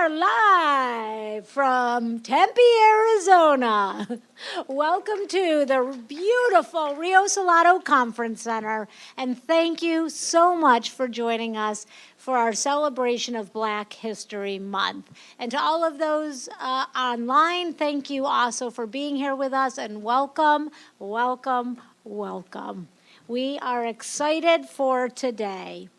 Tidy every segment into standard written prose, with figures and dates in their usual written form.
are live from Tempe, Arizona. Welcome to the beautiful Rio Salado Conference Center, and thank you so much for joining us for our celebration of Black History Month. And to all of those online, thank you also for being here with us, and welcome, welcome, welcome. We are excited for today.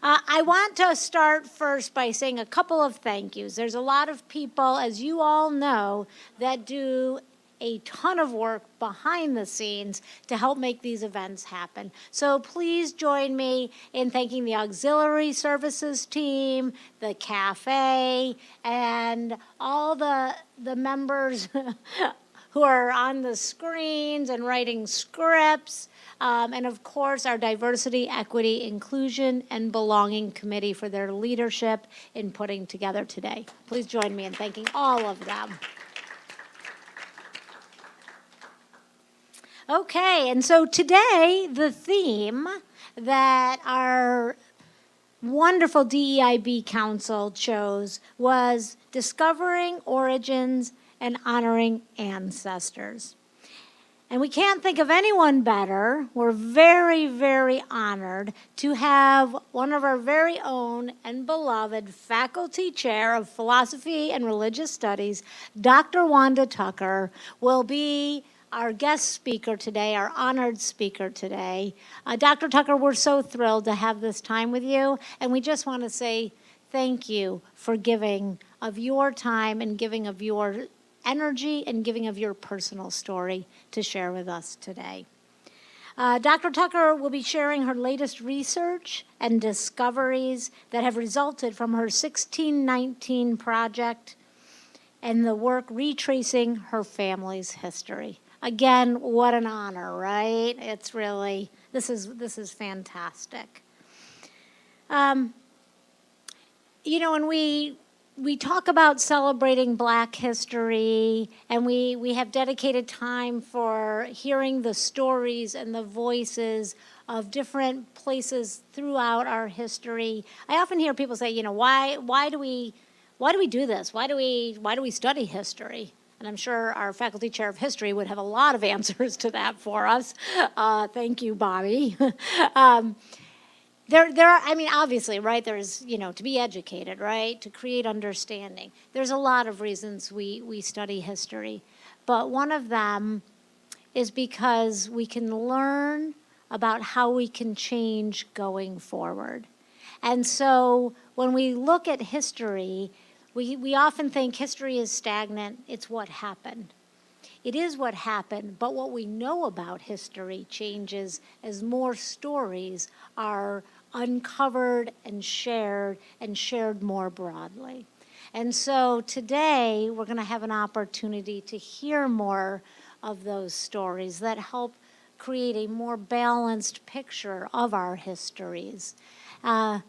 I want to start first by saying a couple of thank yous. There's a lot of people, as you all know, that do a ton of work behind the scenes to help make these events happen. So please join me in thanking the auxiliary services team, the cafe, and all the members who are on the screens and writing scripts. And of course, our Diversity, Equity, Inclusion, and Belonging Committee for their leadership in putting together today. Please join me in thanking all of them. Okay, and so today, the theme that our wonderful DEIB Council chose was Discovering Origins and Honoring Ancestors. And we can't think of anyone better. We're very, very honored to have one of our very own and beloved faculty chair of philosophy and religious studies, Dr. Wanda Tucker, will be our guest speaker today, our honored speaker today. Dr. Tucker, we're so thrilled to have this time with you, and we just want to say thank you for giving of your time and giving of your energy and giving of your personal story to share with us today. Dr. Tucker will be sharing her latest research and discoveries that have resulted from her 1619 project and the work retracing her family's history. Again, what an honor, right? It's really, this is fantastic. You know, when we talk about celebrating Black history, and we have dedicated time for hearing the stories and the voices of different places throughout our history. I often hear people say, you know, why do we do this? Why do we study history? And I'm sure our faculty chair of history would have a lot of answers to that for us. Thank you, Bobby. There are, I mean, obviously, right, there's, you know, to be educated, right, to create understanding. There's a lot of reasons we study history. But one of them is because we can learn about how we can change going forward. And so when we look at history, we often think history is stagnant. It's what happened. It is what happened, but what we know about history changes as more stories are uncovered and shared more broadly. And so today we're going to have an opportunity to hear more of those stories that help create a more balanced picture of our histories. There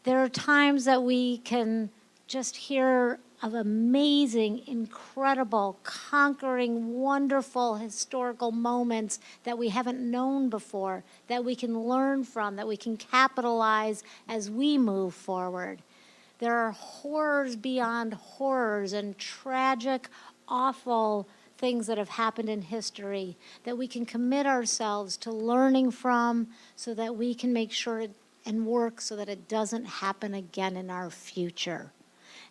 are times that we can just hear of amazing, incredible, conquering, wonderful historical moments that we haven't known before, that we can learn from, that we can capitalize as we move forward. There are horrors beyond horrors and tragic, awful things that have happened in history that we can commit ourselves to learning from so that we can make sure and work so that it doesn't happen again in our future.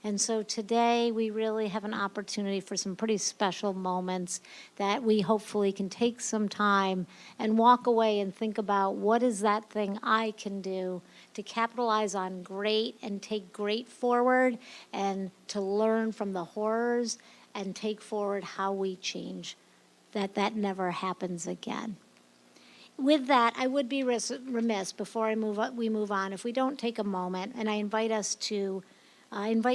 And so today we really have an opportunity for some pretty special moments that we hopefully can take some time and walk away and think about what is that thing I can do to capitalize on great and take great forward and to learn from the horrors and take forward how we change that never happens again. With that, I would be remiss before we move on if we don't take a moment, and I invite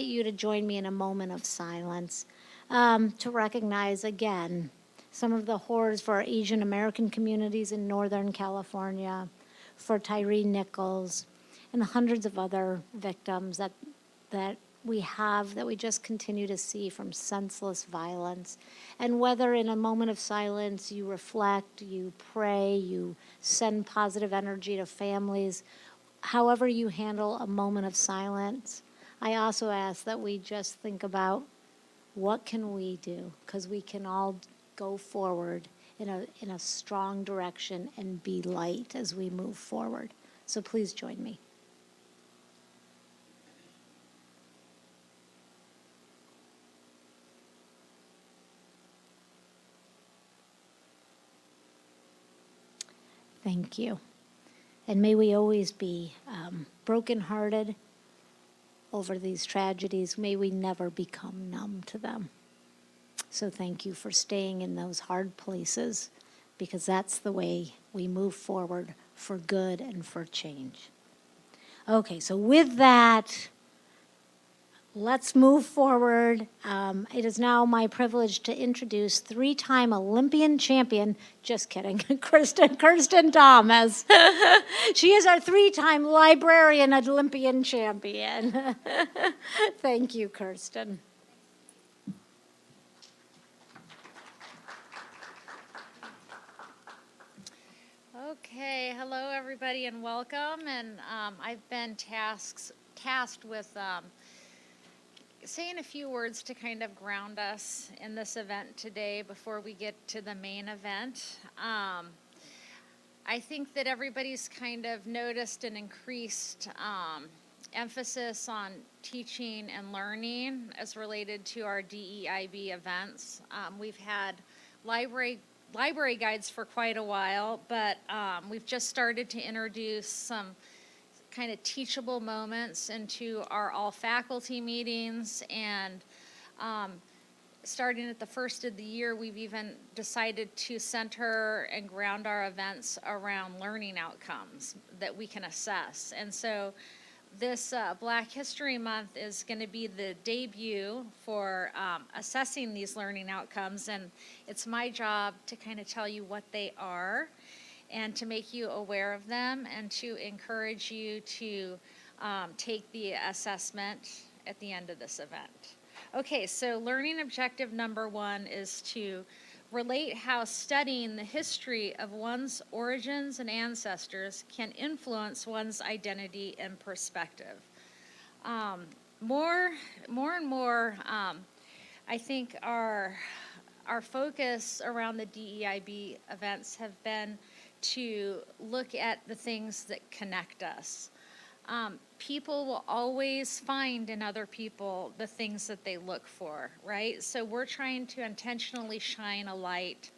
you to join me in a moment of silence to recognize again some of the horrors for our Asian American communities in Northern California, for Tyree Nichols, and the hundreds of other victims that we just continue to see from senseless violence. And whether in a moment of silence you reflect, you pray, you send positive energy to families, however you handle a moment of silence, I also ask that we just think about what can we do, because we can all go forward in a strong direction and be light as we move forward. So please join me. Thank you. And may we always be brokenhearted over these tragedies. May we never become numb to them. So thank you for staying in those hard places, because that's the way we move forward for good and for change. Okay, so with that, let's move forward. It is now my privilege to introduce three-time Olympian champion, just kidding, Kirsten Thomas. She is our three-time librarian Olympian champion. Thank you, Kirsten. Okay, hello everybody and welcome. And I've been tasked with saying a few words to kind of ground us in this event today before we get to the main event. I think that everybody's kind of noticed an increased emphasis on teaching and learning as related to our DEIB events. We've had library guides for quite a while, but we've just started to introduce some kind of teachable moments into our all faculty meetings, and starting at the first of the year, we've even decided to center and ground our events around learning outcomes that we can assess. And so this Black History Month is going to be the debut for assessing these learning outcomes, and it's my job to kind of tell you what they are and to make you aware of them and to encourage you to take the assessment at the end of this event. Okay, so learning objective number 1 is to relate how studying the history of one's origins and ancestors can influence one's identity and perspective. More and more, I think our focus around the DEIB events have been to look at the things that connect us. People will always find in other people the things that they look for, right? So we're trying to intentionally shine a light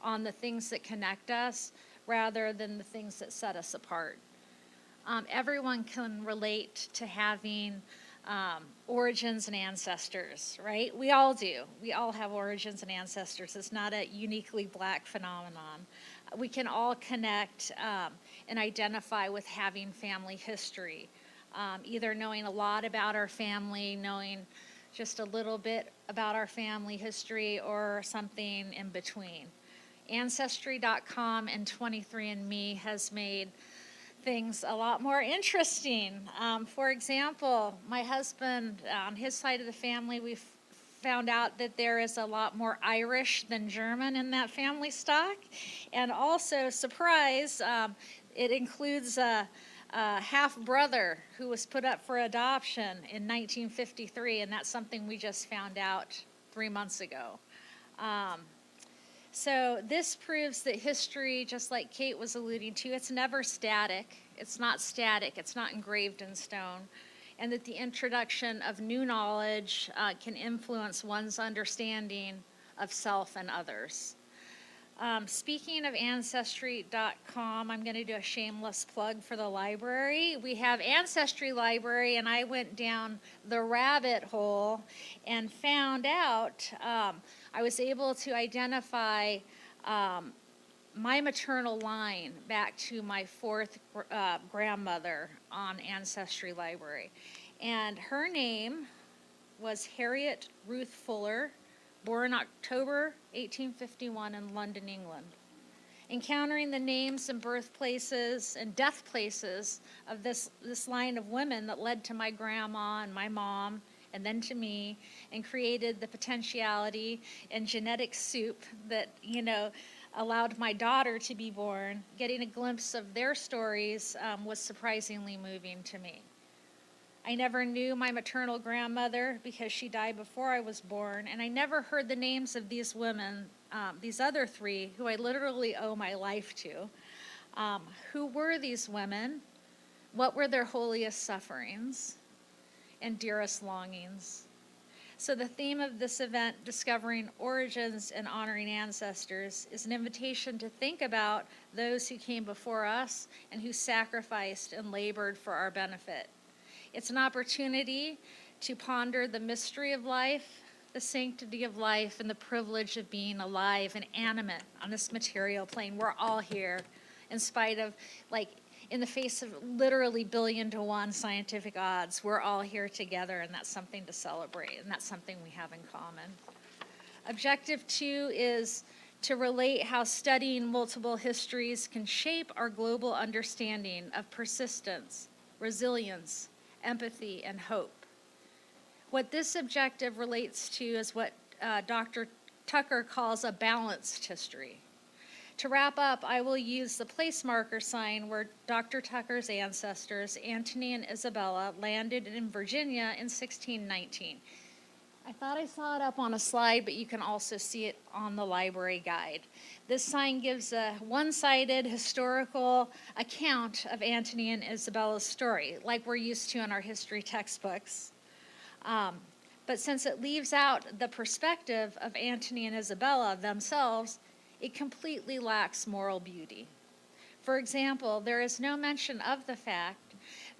on the things that connect us rather than the things that set us apart. Everyone can relate to having origins and ancestors, right? We all do. We all have origins and ancestors. It's not a uniquely Black phenomenon. We can all connect and identify with having family history, either knowing a lot about our family, knowing just a little bit about our family history, or something in between. Ancestry.com and 23andMe has made things a lot more interesting. For example, my husband, on his side of the family, we've found out that there is a lot more Irish than German in that family stock. And also, surprise, it includes a half-brother who was put up for adoption in 1953, and that's something we just found out 3 months ago. So this proves that history, just like Kate was alluding to, it's never static. It's not static. It's not engraved in stone. And that the introduction of new knowledge can influence one's understanding of self and others. Speaking of Ancestry.com, I'm going to do a shameless plug for the library. We have Ancestry Library, and I went down the rabbit hole and found out I was able to identify my maternal line back to my fourth grandmother on Ancestry Library. And her name was Harriet Ruth Fuller, born October 1851 in London, England. Encountering the names and birthplaces and death places of this line of women that led to my grandma and my mom, and then to me, and created the potentiality and genetic soup that, allowed my daughter to be born. Getting a glimpse of their stories was surprisingly moving to me. I never knew my maternal grandmother because she died before I was born, and I never heard the names of these women, these other three, who I literally owe my life to. Who were these women? What were their holiest sufferings and dearest longings? So the theme of this event, Discovering Origins and Honoring Ancestors, is an invitation to think about those who came before us and who sacrificed and labored for our benefit. It's an opportunity to ponder the mystery of life, the sanctity of life, and the privilege of being alive and animate on this material plane. We're all here in spite of, in the face of literally 1,000,000,000 scientific odds. We're all here together, and that's something to celebrate, and that's something we have in common. Objective 2 is to relate how studying multiple histories can shape our global understanding of persistence, resilience, empathy, and hope. What this objective relates to is what Dr. Tucker calls a balanced history. To wrap up, I will use the place marker sign where Dr. Tucker's ancestors, Antony and Isabella, landed in Virginia in 1619. I thought I saw it up on a slide, but you can also see it on the library guide. This sign gives a one-sided historical account of Antony and Isabella's story, like we're used to in our history textbooks. But since it leaves out the perspective of Antony and Isabella themselves, it completely lacks moral beauty. For example, there is no mention of the fact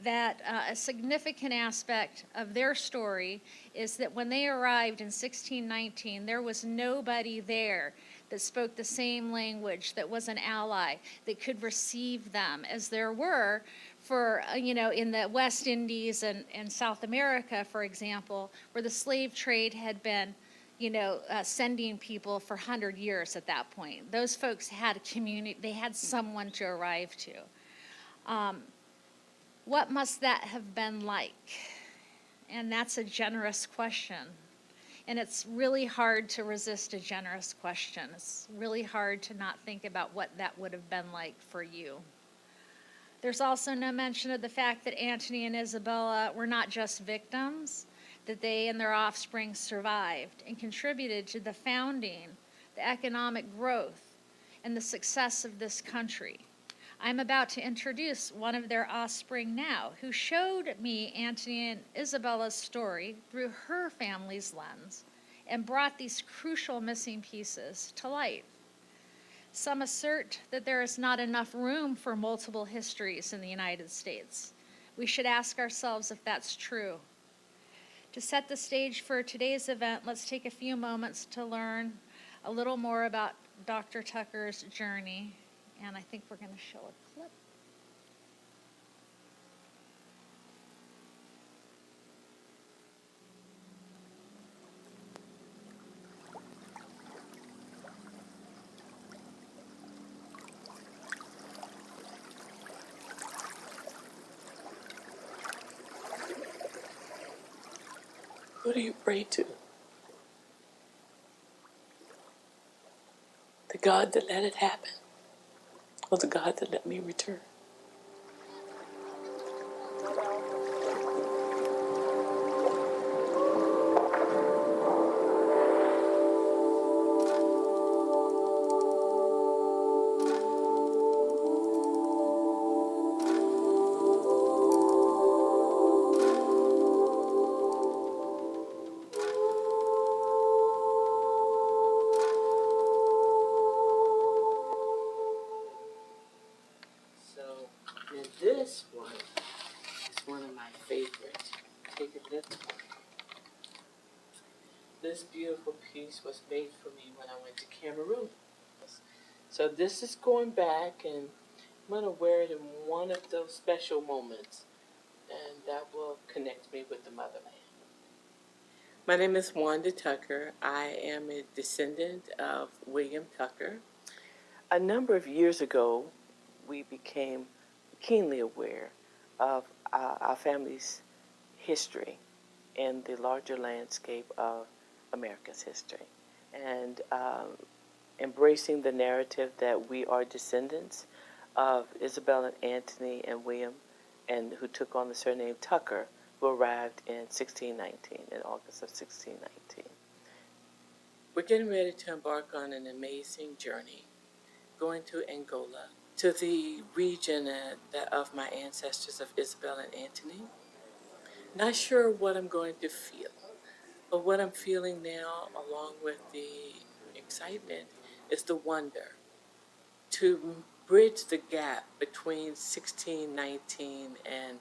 that a significant aspect of their story is that when they arrived in 1619, there was nobody there that spoke the same language, that was an ally, that could receive them, as there were for, in the West Indies and South America, for example, where the slave trade had been sending people for 100 years at that point. Those folks had a community, they had someone to arrive to. What must that have been like? And that's a generous question. And it's really hard to resist a generous question. It's really hard to not think about what that would have been like for you. There's also no mention of the fact that Antony and Isabella were not just victims, that they and their offspring survived and contributed to the founding, the economic growth, and the success of this country. I'm about to introduce one of their offspring now, who showed me Antony and Isabella's story through her family's lens and brought these crucial missing pieces to light. Some assert that there is not enough room for multiple histories in the United States. We should ask ourselves if that's true. To set the stage for today's event, let's take a few moments to learn a little more about Dr. Tucker's journey. And I think we're going to show a clip. Who do you pray to? The God that let it happen, or the God that let me return? So, and this one is one of my favorites. Take a look. This beautiful piece was made for me when I went to Cameroon. So this is going back, and I'm going to wear it in one of those special moments, and that will connect me with the motherland. My name is Wanda Tucker. I am a descendant of William Tucker. A number of years ago, we became keenly aware of our family's history in the larger landscape of America's history, and embracing the narrative that we are descendants of Isabella, Antony, and William, and who took on the surname Tucker, people arrived in 1619, in August of 1619. We're getting ready to embark on an amazing journey, going to Angola, to the region of my ancestors of Isabel and Antony. Not sure what I'm going to feel, but what I'm feeling now, along with the excitement, is the wonder to bridge the gap between 1619 and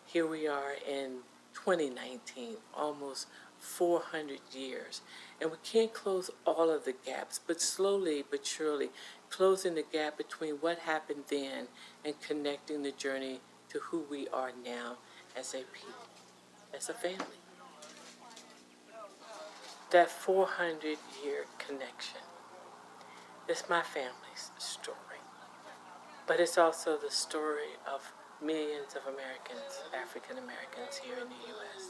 here we are in 2019, almost 400 years. And we can't close all of the gaps, but slowly but surely closing the gap between what happened then and connecting the journey to who we are now as a people, as a family. That 400-year connection is my family's story. But it's also the story of millions of Americans, African Americans here in the U.S.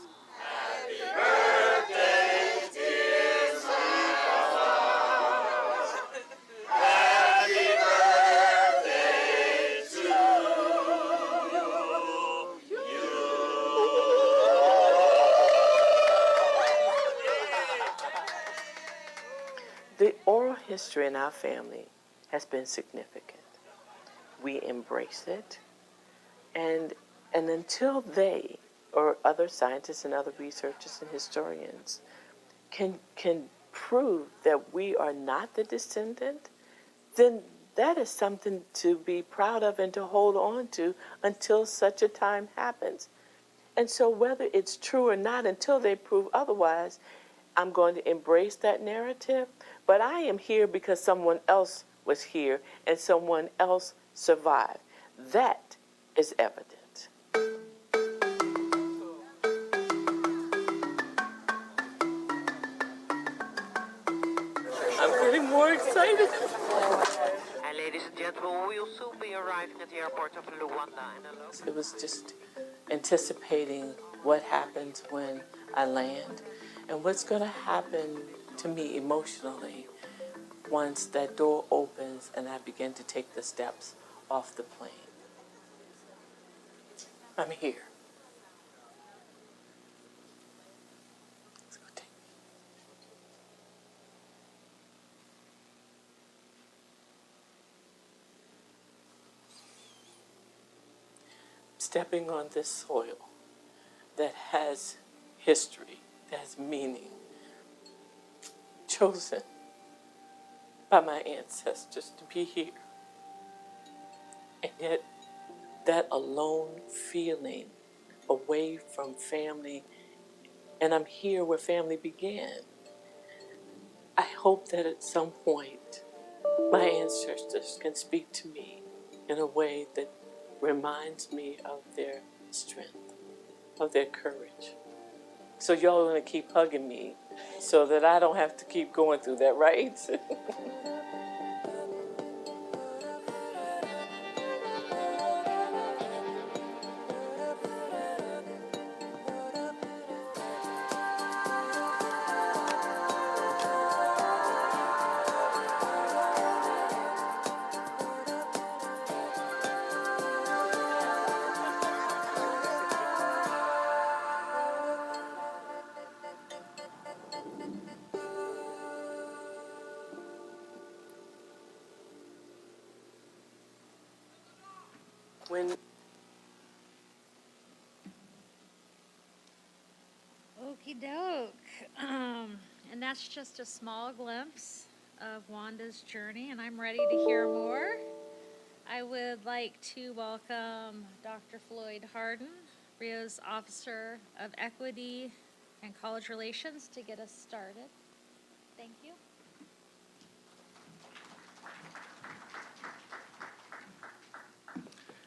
The oral history in our family has been significant. We embrace it, and until they or other scientists and other researchers and historians can prove that we are not the descendant, then that is something to be proud of and to hold on to until such a time happens. And so whether it's true or not, until they prove otherwise, I'm going to embrace that narrative. But I am here because someone else was here and someone else survived. That is evident. I'm getting more excited. And ladies and gentlemen, we will soon be arriving at the airport of Luanda. It was just anticipating what happens when I land and what's going to happen to me emotionally once that door opens and I begin to take the steps off the plane. I'm here. Let's go take me. Stepping on this soil that has history, that has meaning, chosen by my ancestors to be here. And yet, that alone feeling away from family, and I'm here where family began. I hope that at some point, my ancestors can speak to me in a way that reminds me of their strength, of their courage. So y'all are gonna keep hugging me so that I don't have to keep going through that, right? When Okie doke. And that's just a small glimpse of Wanda's journey, and I'm ready to hear more. I would like to welcome Dr. Floyd Harden, Rio's Officer of Equity and College Relations, to get us started. Thank you.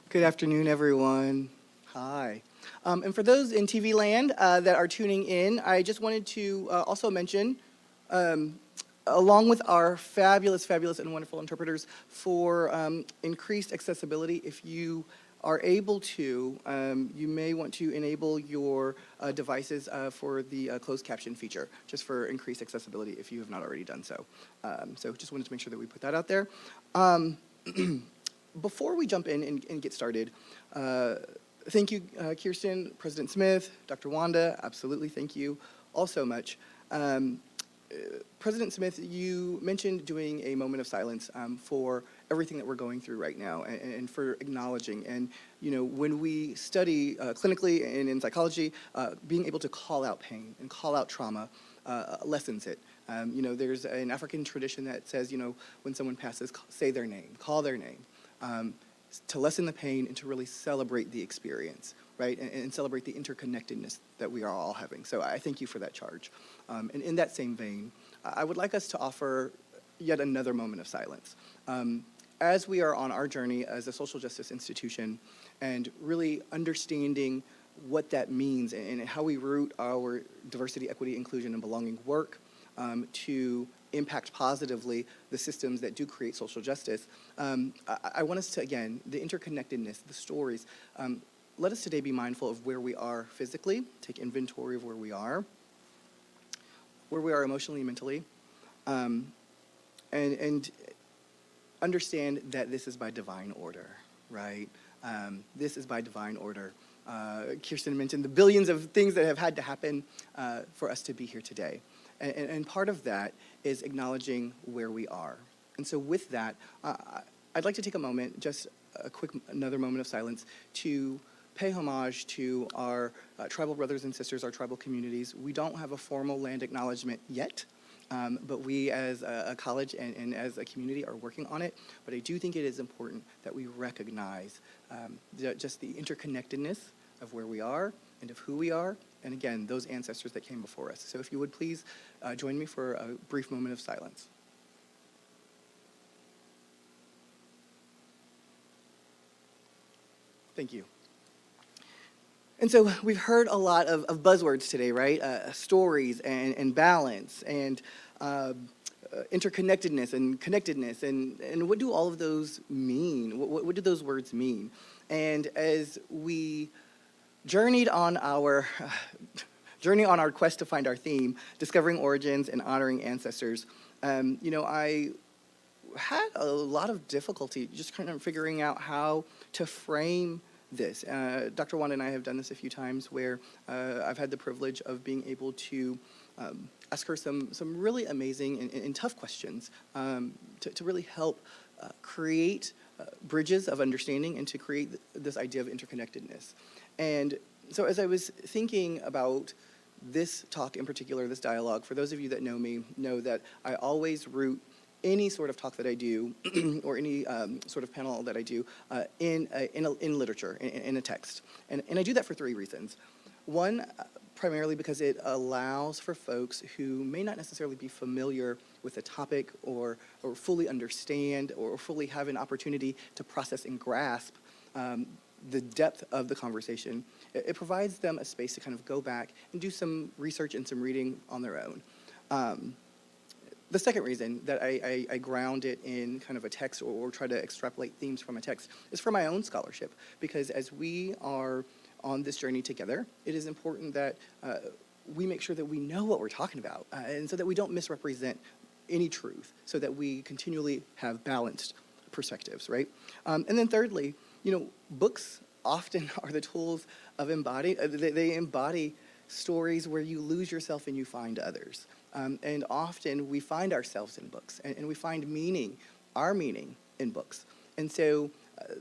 Good afternoon, everyone. Hi. And for those in TV land that are tuning in, I just wanted to also mention, along with our fabulous and wonderful interpreters, for increased accessibility, if you are able to, you may want to enable your devices for the closed caption feature, just for increased accessibility if you have not already done so. So just wanted to make sure that we put that out there. Before we jump in and get started, Thank you, Kirsten, President Smith, Dr. Wanda, absolutely thank you all so much. President Smith, you mentioned doing a moment of silence for everything that we're going through right now and for acknowledging. And, you know, when we study clinically and in psychology, being able to call out pain and call out trauma lessens it. You know, there's an African tradition that says, you know, when someone passes, say their name, call their name, to lessen the pain and to really celebrate the experience, right, and celebrate the interconnectedness that we are all having. So I thank you for that charge. And in that same vein, I would like us to offer yet another moment of silence. As we are on our journey as a social justice institution and really understanding what that means and how we root our diversity, equity, inclusion, and belonging work to impact positively the systems that do create social justice, I want us to, again, the interconnectedness, the stories, let us today be mindful of where we are physically, take inventory of where we are emotionally and mentally, and understand that this is by divine order, right? This is by divine order. Kirsten mentioned the billions of things that have had to happen for us to be here today. And part of that is acknowledging where we are. And so with that, I'd like to take a moment, just another moment of silence, to pay homage to our tribal brothers and sisters, our tribal communities. We don't have a formal land acknowledgement yet, but we as a college and as a community are working on it. But I do think it is important that we recognize just the interconnectedness of where we are and of who we are, and again, those ancestors that came before us. So if you would please join me for a brief moment of silence. Thank you. And so we've heard a lot of buzzwords today, right? Stories and balance and interconnectedness and connectedness. And what do all of those mean? What do those words mean? And as we journeyed on our quest to find our theme, discovering origins and honoring ancestors, you know, I had a lot of difficulty just kind of figuring out how to frame this. Dr. Wanda and I have done this a few times where I've had the privilege of being able to ask her some really amazing and tough questions to really help create bridges of understanding and to create this idea of interconnectedness. And so as I was thinking about this talk in particular, this dialogue, for those of you that know me, know that I always root any sort of talk that I do or any sort of panel that I do in literature, in a text. And I do that for three reasons. One, primarily because it allows for folks who may not necessarily be familiar with the topic or fully understand or fully have an opportunity to process and grasp the depth of the conversation. It provides them a space to kind of go back and do some research and some reading on their own. The second reason that I ground it in kind of a text or try to extrapolate themes from a text is for my own scholarship, because as we are on this journey together, it is important that we make sure that we know what we're talking about, and so that we don't misrepresent any truth, so that we continually have balanced perspectives, right? And then thirdly, you know, books often are the tools of they embody stories where you lose yourself and you find others. And often we find ourselves in books, and we find our meaning in books. And so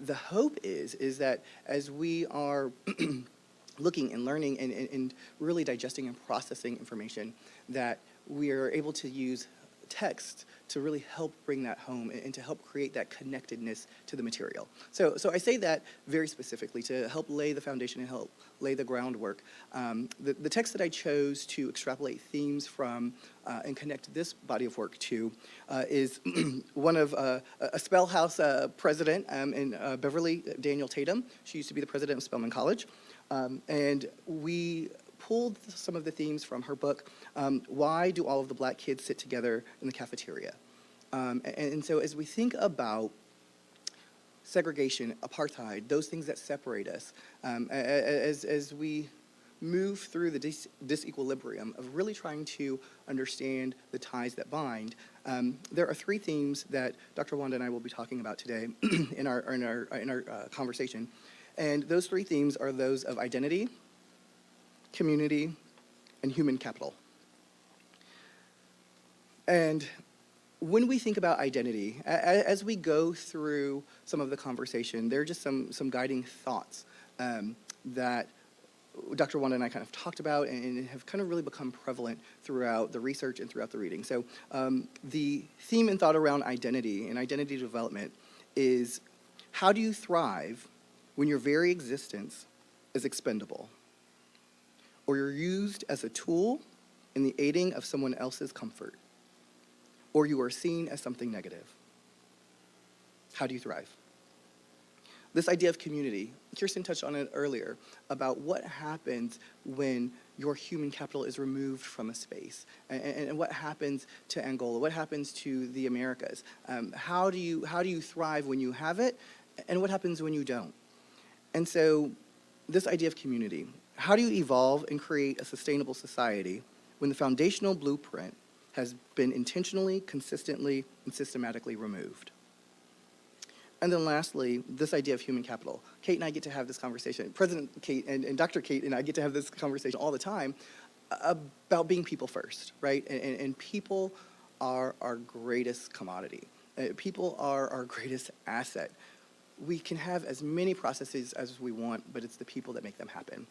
the hope is that as we are looking and learning and really digesting and processing information, that we are able to use text to really help bring that home and to help create that connectedness to the material. So I say that very specifically to help lay the foundation and help lay the groundwork. The text that I chose to extrapolate themes from and connect this body of work to is one of a Spell House president in Beverly, Daniel Tatum. She used to be the president of Spelman College. And we pulled some of the themes from her book, Why Do All of the Black Kids Sit Together in the Cafeteria? And so as we think about segregation, apartheid, those things that separate us, as we move through the disequilibrium of really trying to understand the ties that bind, there are three themes that Dr. Wanda and I will be talking about today in our conversation. And those three themes are those of identity, community, and human capital. And when we think about identity, as we go through some of the conversation, there are just some guiding thoughts that Dr. Wanda and I kind of talked about and have kind of really become prevalent throughout the research and throughout the reading. So the theme and thought around identity and identity development is, how do you thrive when your very existence is expendable, or you're used as a tool in the aiding of someone else's comfort, or you are seen as something negative? How do you thrive? This idea of community, Kirsten touched on it earlier, about what happens when your human capital is removed from a space, and what happens to Angola, what happens to the Americas. How do you thrive when you have it, and what happens when you don't? And so this idea of community, how do you evolve and create a sustainable society when the foundational blueprint has been intentionally, consistently, and systematically removed? And then lastly, this idea of human capital. Kate and I get to have this conversation. President Kate and Dr. Kate and I get to have this conversation all the time about being people first, right? And people are our greatest commodity. People are our greatest asset. We can have as many processes as we want, but it's the people that make them happen.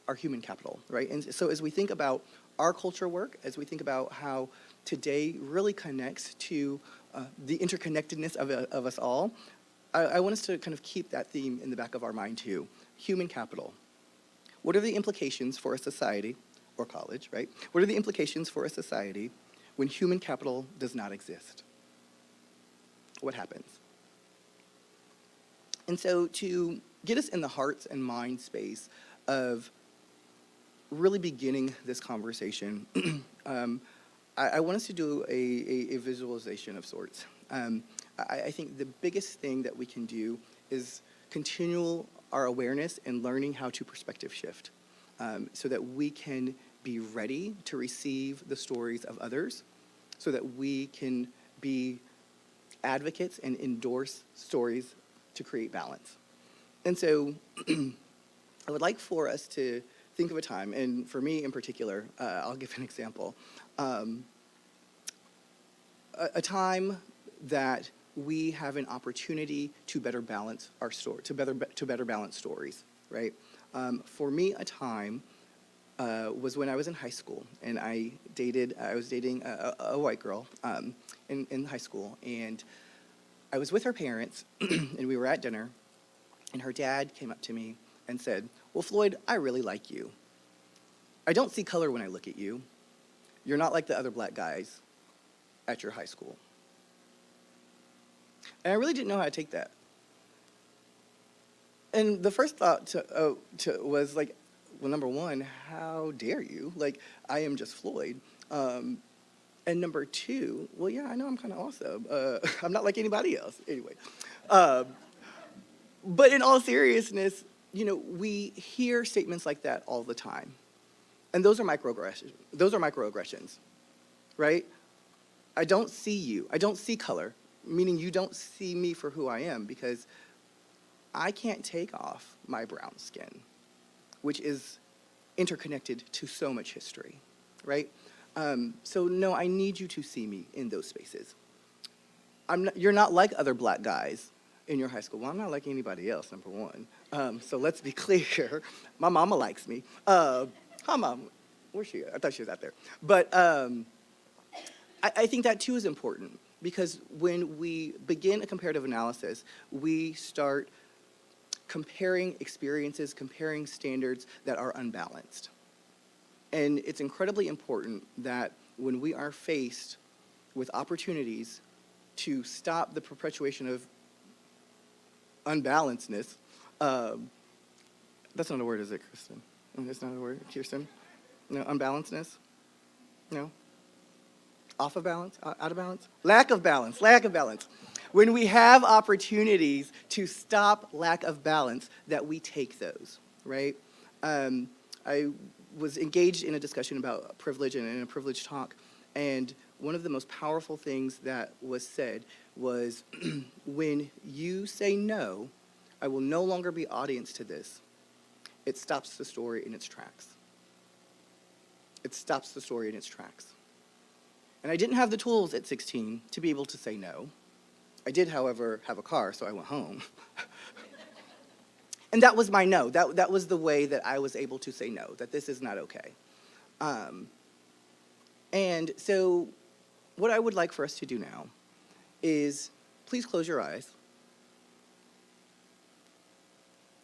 Our human capital, right? And so as we think about our culture work, as we think about how today really connects to the interconnectedness of us all, I want us to kind of keep that theme in the back of our mind too. Human capital. What are the implications for a society, or college, right? What are the implications for a society when human capital does not exist? What happens? And so to get us in the hearts and mind space of really beginning this conversation, I want us to do a visualization of sorts. I think the biggest thing that we can do is continue our awareness and learning how to perspective shift, so that we can be ready to receive the stories of others, so that we can be advocates and endorse stories to create balance. And so I would like for us to think of a time, and for me in particular, I'll give an example, a time that we have an opportunity to better balance our story, to better balance stories, right? For me, a time was when I was in high school, and I was dating a white girl in high school, and I was with her parents, and we were at dinner, and her dad came up to me and said, "Well, Floyd, I really like you. I don't see color when I look at you. You're not like the other black guys at your high school." And I really didn't know how to take that. And the first thought was like, well, number one, how dare you? Like, I am just Floyd. And number two, well, yeah, I know I'm kind of awesome. I'm not like anybody else. Anyway. But in all seriousness, we hear statements like that all the time. And those are microaggressions, right? I don't see you. I don't see color, meaning you don't see me for who I am, because I can't take off my brown skin, which is interconnected to so much history, right? So no, I need you to see me in those spaces. You're not like other black guys in your high school. Well, I'm not like anybody else, number one. So let's be clear. My mama likes me. Hi, Mom. Where's she at? I thought she was out there. But I think that, too, is important, because when we begin a comparative analysis, we start comparing experiences, comparing standards that are unbalanced. And it's incredibly important that when we are faced with opportunities to stop the perpetuation of unbalancedness, that's not a word, is it, Kristen? That's not a word, Kirsten? No, unbalancedness? No? Off of balance? Out of balance? Lack of balance. When we have opportunities to stop lack of balance, that we take those, right? I was engaged in a discussion about privilege and in a privilege talk, and one of the most powerful things that was said was, when you say no, I will no longer be audience to this, it stops the story in its tracks. It stops the story in its tracks. And I didn't have the tools at 16 to be able to say no. I did, however, have a car, so I went home. And that was my no. That was the way that I was able to say no, that this is not okay. And so what I would like for us to do now is please close your eyes.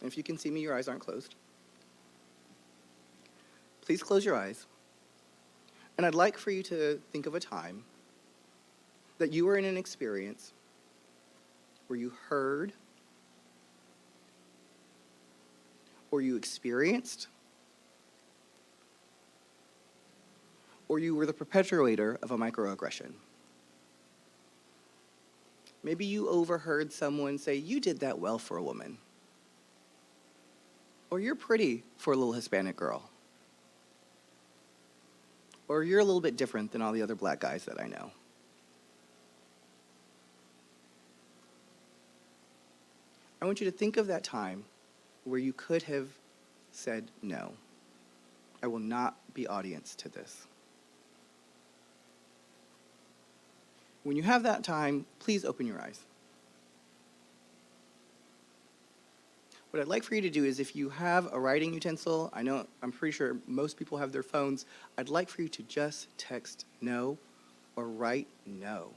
And if you can see me, your eyes aren't closed. Please close your eyes. And I'd like for you to think of a time that you were in an experience where you heard, or you experienced, or you were the perpetrator of a microaggression. Maybe you overheard someone say, "You did that well for a woman," or "You're pretty for a little Hispanic girl," or "You're a little bit different than all the other black guys that I know." I want you to think of that time where you could have said, "No, I will not be audience to this." When you have that time, please open your eyes. What I'd like for you to do is, if you have a writing utensil, I'm pretty sure most people have their phones, I'd like for you to just text no or write no.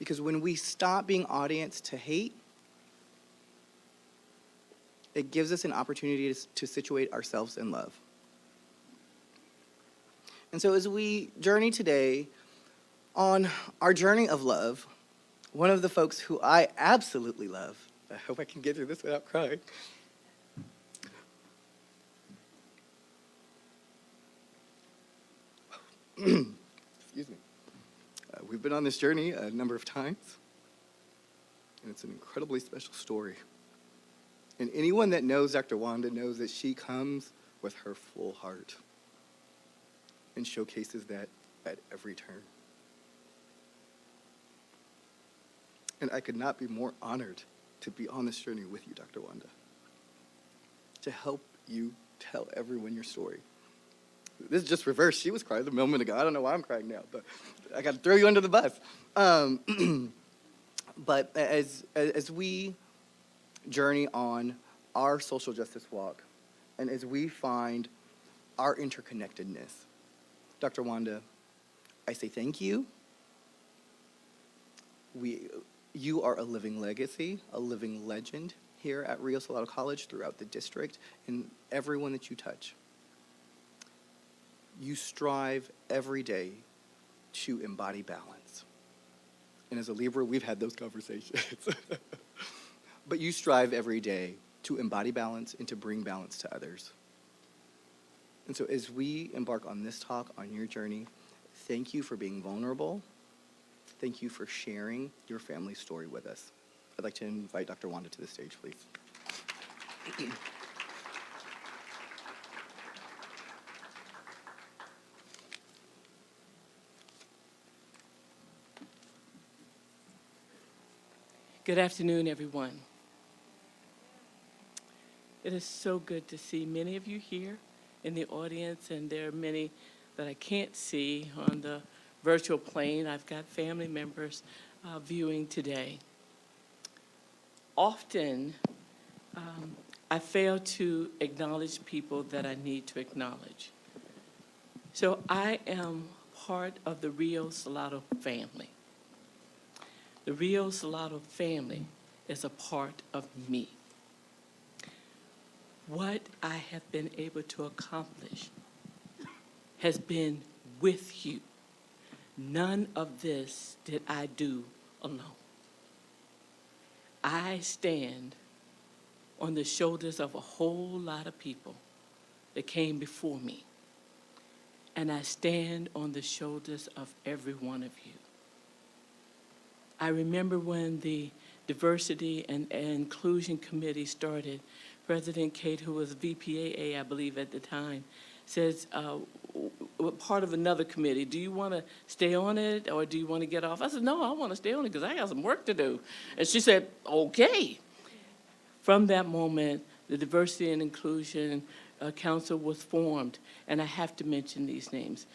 Because when we stop being audience to hate, it gives us an opportunity to situate ourselves in love. And so as we journey today on our journey of love, one of the folks who I absolutely love, I hope I can get through this without crying. Excuse me. We've been on this journey a number of times, and it's an incredibly special story. And anyone that knows Dr. Wanda knows that she comes with her full heart and showcases that at every turn. And I could not be more honored to be on this journey with you, Dr. Wanda, to help you tell everyone your story. This is just reverse. She was crying a moment ago. I don't know why I'm crying now, but I got to throw you under the bus. But as we journey on our social justice walk, and as we find our interconnectedness, Dr. Wanda, I say thank you. You are a living legacy, a living legend here at Rio Salado College, throughout the district, and everyone that you touch. You strive every day to embody balance. And as a Libra, we've had those conversations. But you strive every day to embody balance and to bring balance to others. And so as we embark on this talk, on your journey, thank you for being vulnerable. Thank you for sharing your family story with us. I'd like to invite Dr. Wanda to the stage, please. Good afternoon, everyone. It is so good to see many of you here in the audience, and there are many that I can't see on the virtual plane. I've got family members viewing today. Often, I fail to acknowledge people that I need to acknowledge. So I am part of the Rio Salado family. The Rio Salado family is a part of me. What I have been able to accomplish has been with you. None of this did I do alone. I stand on the shoulders of a whole lot of people that came before me, and I stand on the shoulders of every one of you. I remember when the Diversity and Inclusion Committee started, President Kate, who was VPAA, I believe at the time, says, part of another committee. Do you want to stay on it, or do you want to get off? I said, no, I want to stay on it because I got some work to do. And she said, okay. From that moment, the Diversity and Inclusion Council was formed, and I have to mention these names: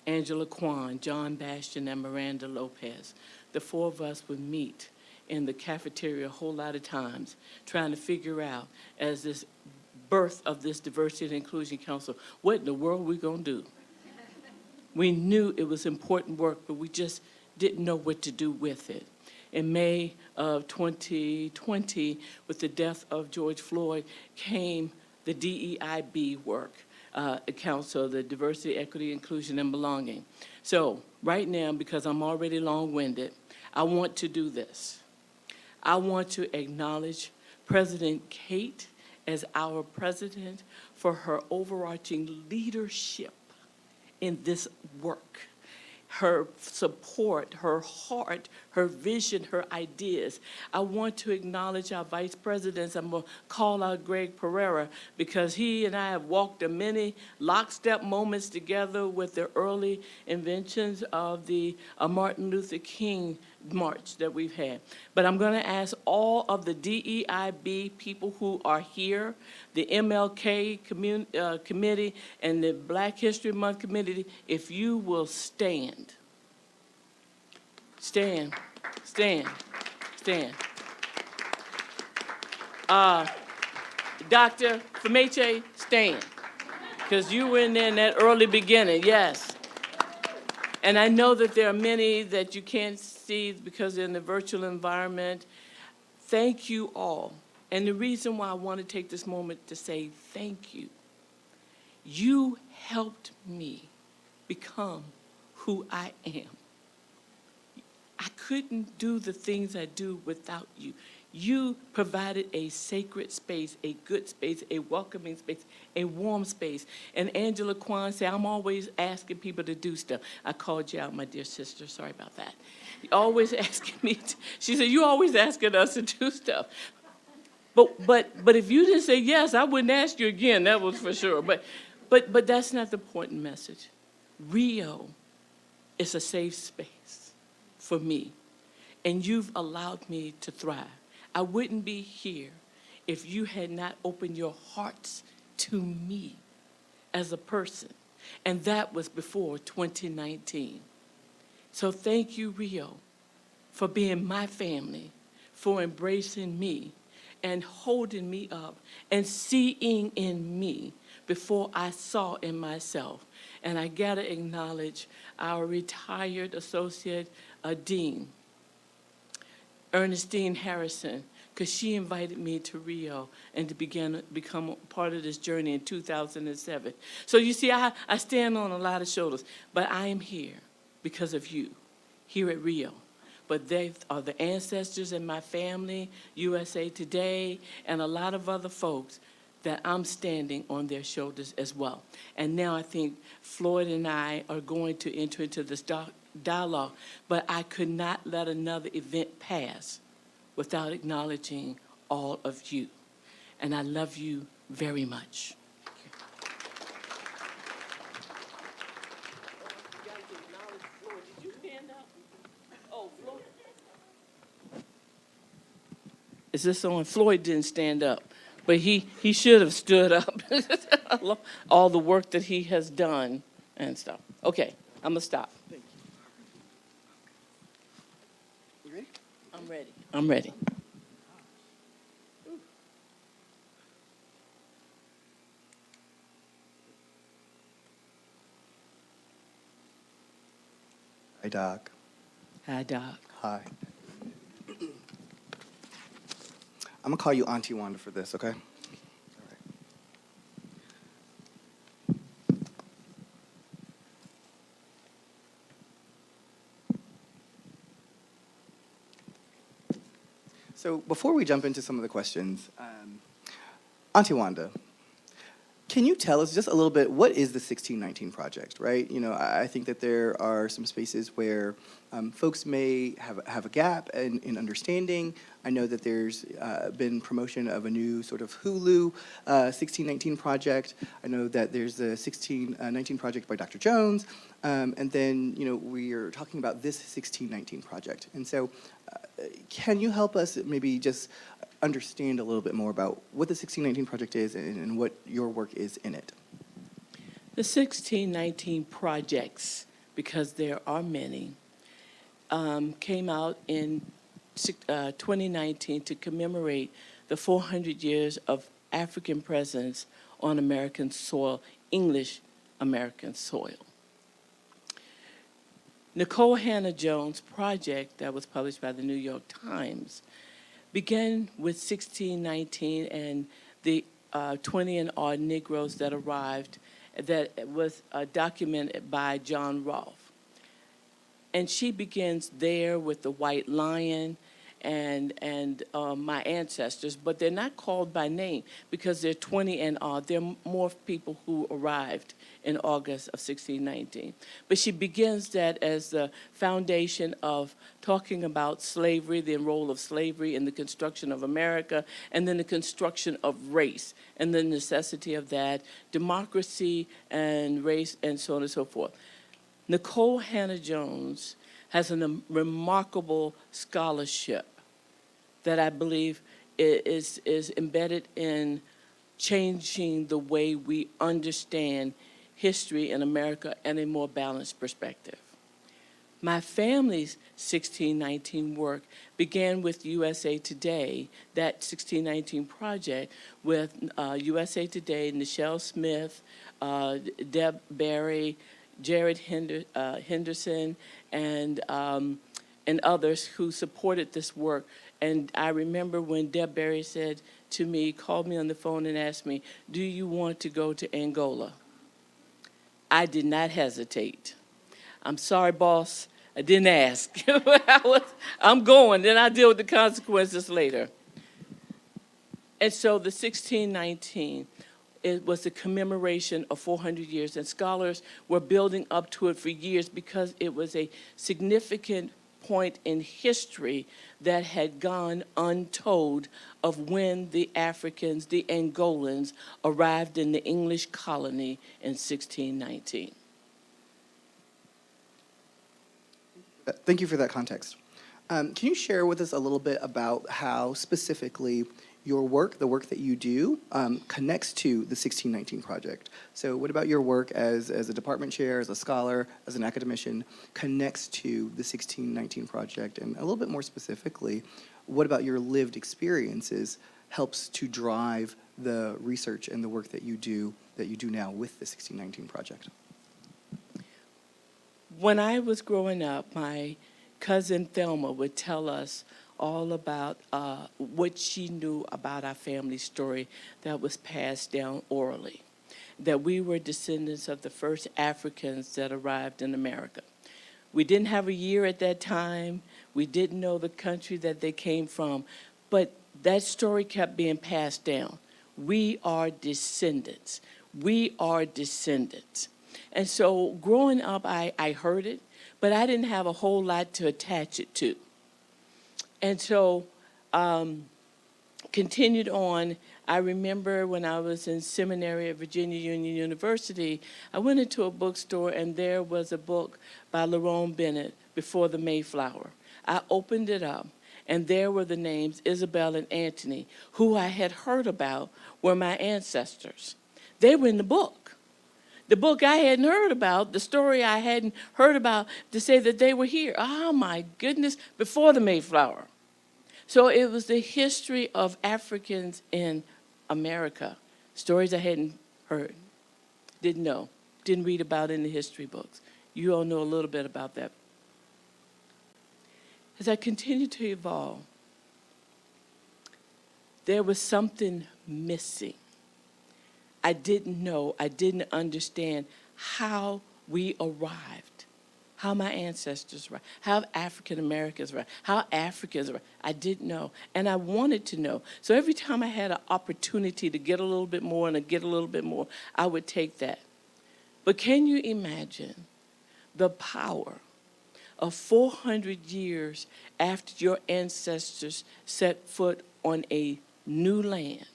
Angela Kwan, John Bastian, and Miranda Lopez. The four of us would meet in the cafeteria a whole lot of times, trying to figure out, as this birth of this Diversity and Inclusion Council, what in the world we gonna do? We knew it was important work, but we just didn't know what to do with it. In May of 2020, with the death of George Floyd, came the DEIB work, Council, the Diversity, Equity, Inclusion, and Belonging. So right now, because I'm already long-winded, I want to do this. I want to acknowledge President Kate as our president for her overarching leadership in this work. Her support, her heart, her vision, her ideas. I want to acknowledge our vice presidents. I'm going to call out Greg Pereira because he and I have walked the many lockstep moments together with the early inventions of the Martin Luther King march that we've had. But I'm going to ask all of the DEIB people who are here, the MLK committee, and the Black History Month committee, if you will stand. Stand, stand, stand. Dr. Femeche, stand, because you were in there in that early beginning, yes. And I know that there are many that you can't see because they're in the virtual environment. Thank you all. And the reason why I want to take this moment to say thank you, you helped me become who I am. I couldn't do the things I do without you. You provided a sacred space, a good space, a welcoming space, a warm space. And Angela Kwan said, I'm always asking people to do stuff. I called you out, my dear sister. Sorry about that. You're always asking me to, she said, you're always asking us to do stuff. But if you didn't say yes, I wouldn't ask you again, that was for sure. But that's not the point and message. Rio is a safe space for me, and you've allowed me to thrive. I wouldn't be here if you had not opened your hearts to me as a person, and that was before 2019. So thank you, Rio, for being my family, for embracing me and holding me up and seeing in me before I saw in myself. And I gotta acknowledge our retired associate dean, Ernestine Harrison, because she invited me to Rio and to become part of this journey in 2007. So you see, I stand on a lot of shoulders, but I am here because of you, here at Rio. But they are the ancestors in my family, USA Today, and a lot of other folks that I'm standing on their shoulders as well. And now I think Floyd and I are going to enter into this dialogue, but I could not let another event pass without acknowledging all of you. And I love you very much. Is this on? Floyd didn't stand up, but he should have stood up. All the work that he has done and stuff. Okay, I'm gonna stop. Thank you. You ready? I'm ready. I'm ready. Hi, Doc. Hi, Doc. Hi. I'm gonna call you Auntie Wanda for this, okay? All right. So before we jump into some of the questions, Auntie Wanda, Can you tell us just a little bit, what is the 1619 Project, right? You know, I think that there are some spaces where folks may have a gap in understanding. I know that there's been promotion of a new sort of Hulu 1619 project. I know that there's the 1619 project by Dr. Jones. And then, you know, we are talking about this 1619 project. And so can you help us maybe just understand a little bit more about what the 1619 project is and what your work is in it? The 1619 projects, because there are many, came out in 2019 to commemorate the 400 years of African presence on American soil, English American soil. Nicole Hannah-Jones' project that was published by the New York Times began with 1619 and the 20 and odd Negroes that arrived, that was documented by John Rolfe. And she begins there with the white lion and my ancestors, but they're not called by name because they're 20 and odd. There are more people who arrived in August of 1619. But she begins that as the foundation of talking about slavery, the role of slavery in the construction of America, and then the construction of race, and the necessity of that, democracy and race, and so on and so forth. Nicole Hannah-Jones has a remarkable scholarship that I believe is embedded in changing the way we understand history in America and a more balanced perspective. My family's 1619 work began with USA Today, that 1619 project with USA Today, Nichelle Smith, Deb Barry, Jared Henderson, and others who supported this work. And I remember when Deb Barry said to me, called me on the phone and asked me, do you want to go to Angola? I did not hesitate. I'm sorry, boss, I didn't ask. I'm going, then I'll deal with the consequences later. And so the 1619, it was the commemoration of 400 years, and scholars were building up to it for years because it was a significant point in history that had gone untold of when the Africans, the Angolans, arrived in the English colony in 1619. Thank you for that context. Can you share with us a little bit about how specifically your work, the work that you do, connects to the 1619 Project? So what about your work as a department chair, as a scholar, as an academician, connects to the 1619 Project? And a little bit more specifically, what about your lived experiences helps to drive the research and the work that you do now with the 1619 Project? When I was growing up, my cousin Thelma would tell us all about what she knew about our family story that was passed down orally, that we were descendants of the first Africans that arrived in America. We didn't have a year at that time. We didn't know the country that they came from, but that story kept being passed down. We are descendants. We are descendants. And so growing up, I heard it, but I didn't have a whole lot to attach it to. And so continued on. I remember when I was in seminary at Virginia Union University, I went into a bookstore and there was a book by Lerone Bennett, Before the Mayflower. I opened it up and there were the names Isabel and Anthony, who I had heard about were my ancestors. They were in the book. The book I hadn't heard about, the story I hadn't heard about, to say that they were here. Oh my goodness, before the Mayflower. So it was the history of Africans in America, stories I hadn't heard, didn't know, didn't read about in the history books. You all know a little bit about that. As I continued to evolve, there was something missing. I didn't know, I didn't understand how we arrived, how my ancestors were, how African Americans were, how Africans were. I didn't know, and I wanted to know. So every time I had an opportunity to get a little bit more and to get a little bit more, I would take that. But can you imagine the power of 400 years after your ancestors set foot on a new land?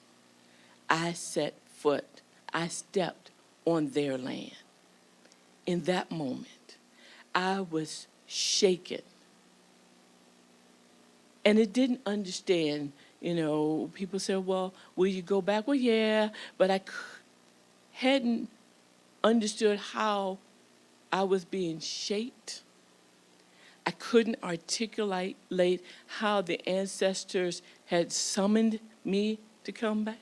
I stepped on their land. In that moment, I was shaken. And it didn't understand, people said, well, will you go back? Well, yeah, but I hadn't understood how I was being shaped. I couldn't articulate how the ancestors had summoned me to come back.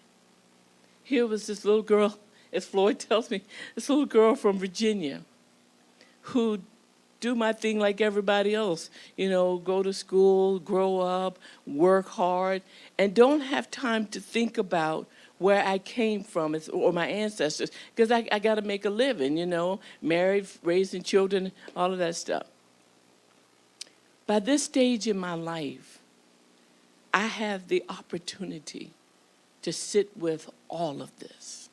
Here was this little girl, as Floyd tells me, this little girl from Virginia who do my thing like everybody else, go to school, grow up, work hard, and don't have time to think about where I came from or my ancestors, because I got to make a living, married, raising children, all of that stuff. By this stage in my life, I have the opportunity to sit with all of this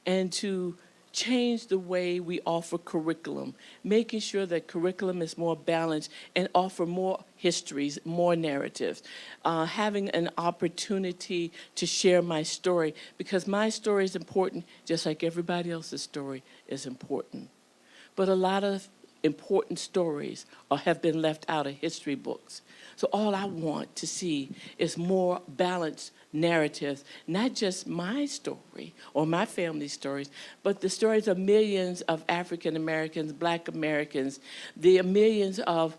and to change the way we offer curriculum, making sure that curriculum is more balanced and offer more histories, more narratives, having an opportunity to share my story, because my story is important just like everybody else's story is important. But a lot of important stories have been left out of history books. So all I want to see is more balanced narratives, not just my story or my family stories, but the stories of millions of African Americans, Black Americans, the millions of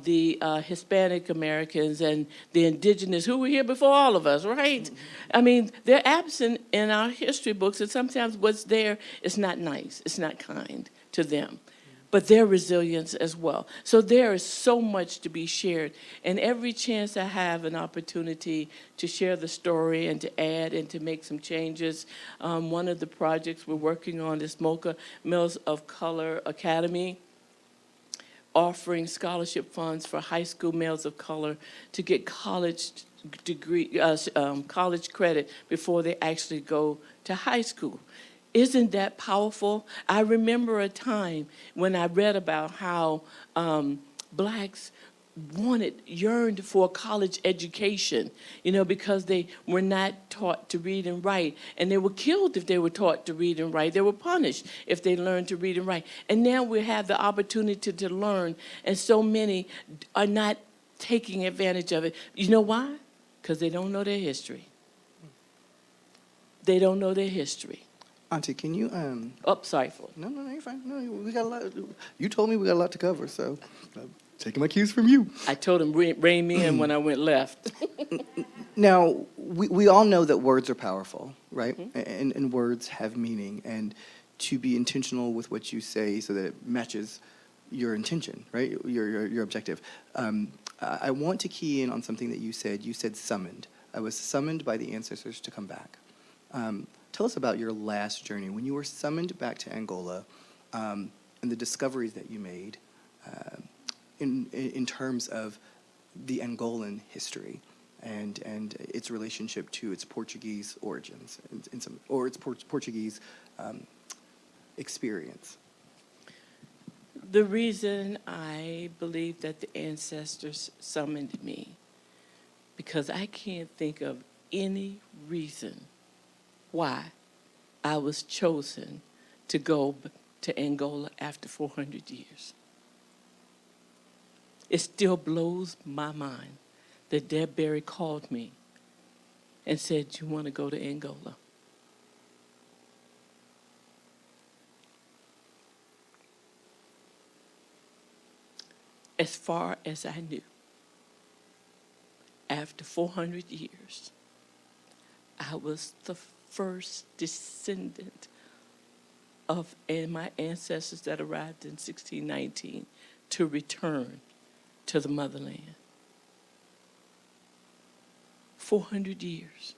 the Hispanic Americans and the indigenous who were here before all of us, right? I mean, they're absent in our history books, and sometimes what's there is not nice, it's not kind to them. But their resilience as well. So there is so much to be shared. And every chance I have an opportunity to share the story and to add and to make some changes, one of the projects we're working on is Mocha Mills of Color Academy, offering scholarship funds for high school males of color to get college credit before they actually go to high school. Isn't that powerful? I remember a time when I read about how blacks yearned for a college education, because they were not taught to read and write. And they were killed if they were taught to read and write. They were punished if they learned to read and write. And now we have the opportunity to learn, and so many are not taking advantage of it. You know why? Because they don't know their history. They don't know their history. Auntie, can you Oh, sorry for it. No, you're fine. No, we got a lot. You told me we got a lot to cover, so I'm taking my cues from you. I told him rein me in when I went left. Now, we all know that words are powerful, right? And words have meaning, and to be intentional with what you say so that it matches your intention, right? Your objective. I want to key in on something that you said. You said summoned. I was summoned by the ancestors to come back. Tell us about your last journey, when you were summoned back to Angola, and the discoveries that you made in terms of the Angolan history and its relationship to its Portuguese origins, or its Portuguese experience. The reason I believe that the ancestors summoned me, because I can't think of any reason why I was chosen to go to Angola after 400 years. It still blows my mind that Deb Berry called me and said, "You want to go to Angola?" As far as I knew, after 400 years, I was the first descendant of my ancestors that arrived in 1619 to return to the motherland. 400 years.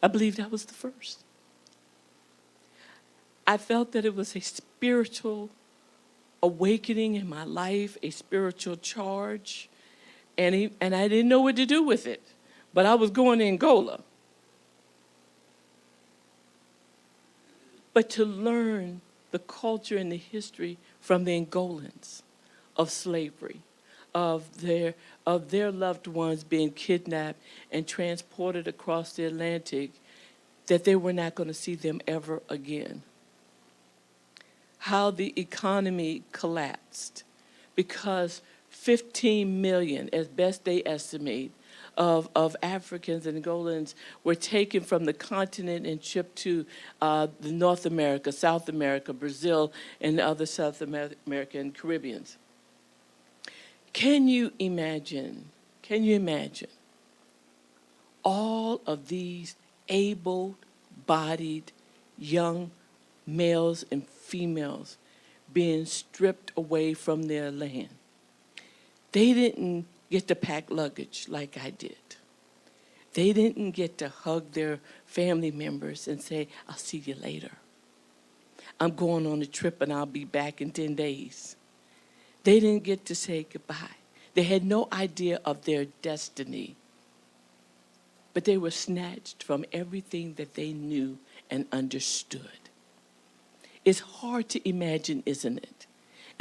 I believed I was the first. I felt that it was a spiritual awakening in my life, a spiritual charge, and I didn't know what to do with it. But I was going to Angola. But to learn the culture and the history from the Angolans of slavery, of their loved ones being kidnapped and transported across the Atlantic, that they were not going to see them ever again. How the economy collapsed because 15 million, as best they estimate, of Africans and Angolans were taken from the continent and shipped to the North America, South America, Brazil, and other South America and Caribbeans. Can you imagine all of these able-bodied young males and females being stripped away from their land? They didn't get to pack luggage like I did. They didn't get to hug their family members and say, I'll see you later. I'm going on a trip and I'll be back in 10 days. They didn't get to say goodbye. They had no idea of their destiny. But they were snatched from everything that they knew and understood. It's hard to imagine, isn't it?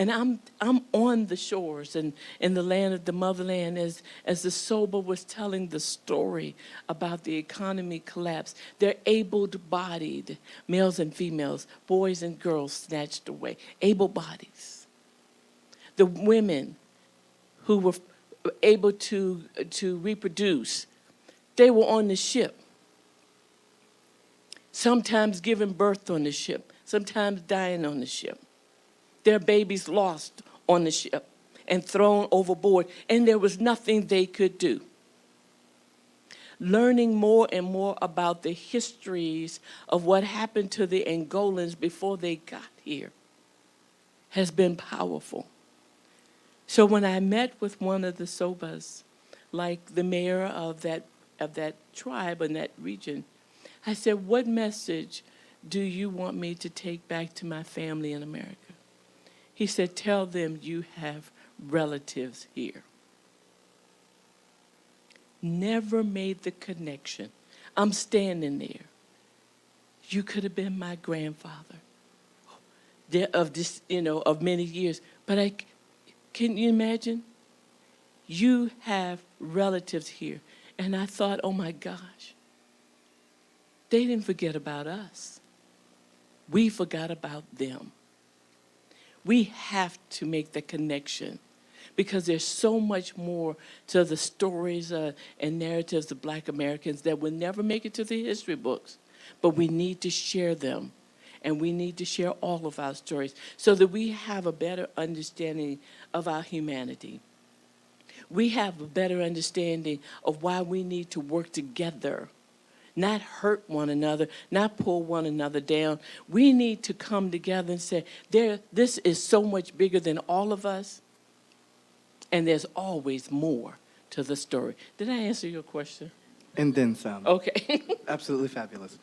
And I'm on the shores and in the land of the motherland as the Soba was telling the story about the economy collapse. They're able-bodied males and females, boys and girls snatched away, able bodies. The women who were able to reproduce, they were on the ship, sometimes giving birth on the ship, sometimes dying on the ship. Their babies lost on the ship and thrown overboard, and there was nothing they could do. Learning more and more about the histories of what happened to the Angolans before they got here has been powerful. So when I met with one of the Sobas, like the mayor of that tribe in that region, I said, what message do you want me to take back to my family in America? He said, tell them you have relatives here. Never made the connection. I'm standing there. You could have been my grandfather of many years. But can you imagine? You have relatives here. And I thought, oh my gosh, they didn't forget about us. We forgot about them. We have to make the connection because there's so much more to the stories and narratives of Black Americans that will never make it to the history books. But we need to share them, and we need to share all of our stories so that we have a better understanding of our humanity. We have a better understanding of why we need to work together, not hurt one another, not pull one another down. We need to come together and say, this is so much bigger than all of us, and there's always more to the story. Did I answer your question? And then some. Okay. Absolutely fabulous.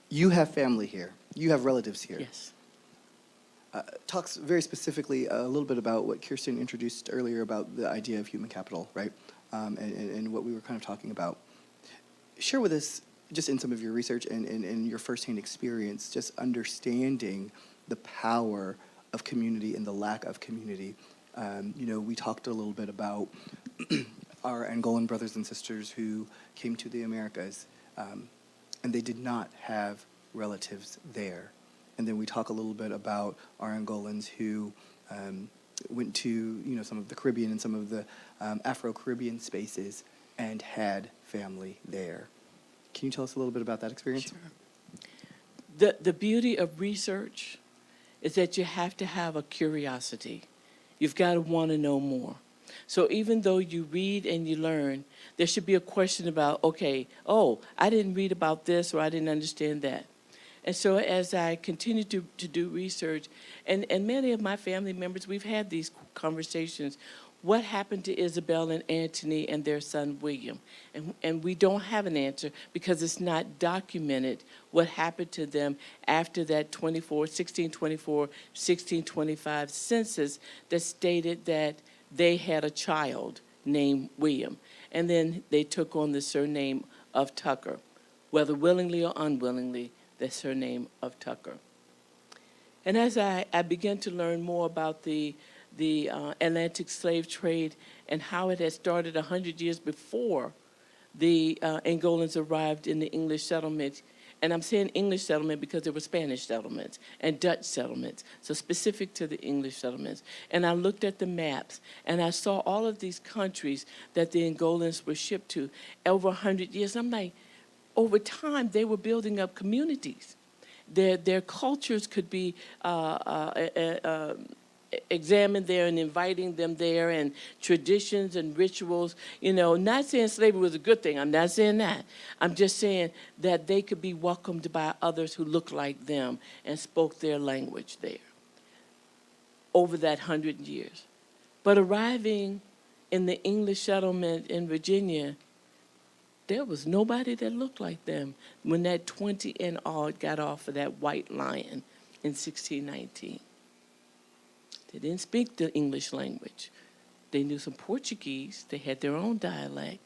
You have family here. You have relatives here. Yes. Talks very specifically a little bit about what Kirsten introduced earlier about the idea of human capital, right? And what we were kind of talking about. Share with us, just in some of your research and your firsthand experience, just understanding the power of community and the lack of community. We talked a little bit about our Angolan brothers and sisters who came to the Americas, and they did not have relatives there. And then we talk a little bit about our Angolans who went to some of the Caribbean and some of the Afro-Caribbean spaces and had family there. Can you tell us a little bit about that experience? Sure. The beauty of research is that you have to have a curiosity. You've got to want to know more. So even though you read and you learn, there should be a question about, okay, I didn't read about this or I didn't understand that. And so as I continue to do research, and many of my family members, we've had these conversations, what happened to Isabel and Antony and their son William? And we don't have an answer because it's not documented what happened to them after that 1624, 1625 census that stated that they had a child named William. And then they took on the surname of Tucker, whether willingly or unwillingly, the surname of Tucker. And as I began to learn more about the Atlantic slave trade and how it had started 100 years before the Angolans arrived in the English settlement. And I'm saying English settlement because there were Spanish settlements and Dutch settlements, so specific to the English settlements. And I looked at the maps, and I saw all of these countries that the Angolans were shipped to over 100 years. I'm like, over time, they were building up communities. Their cultures could be examined there and inviting them there, and traditions and rituals. You know, not saying slavery was a good thing. I'm not saying that. I'm just saying that they could be welcomed by others who looked like them and spoke their language there over that 100 years. But arriving in the English settlement in Virginia, there was nobody that looked like them when that 20 in all got off of that White Lion in 1619. They didn't speak the English language. They knew some Portuguese. They had their own dialect.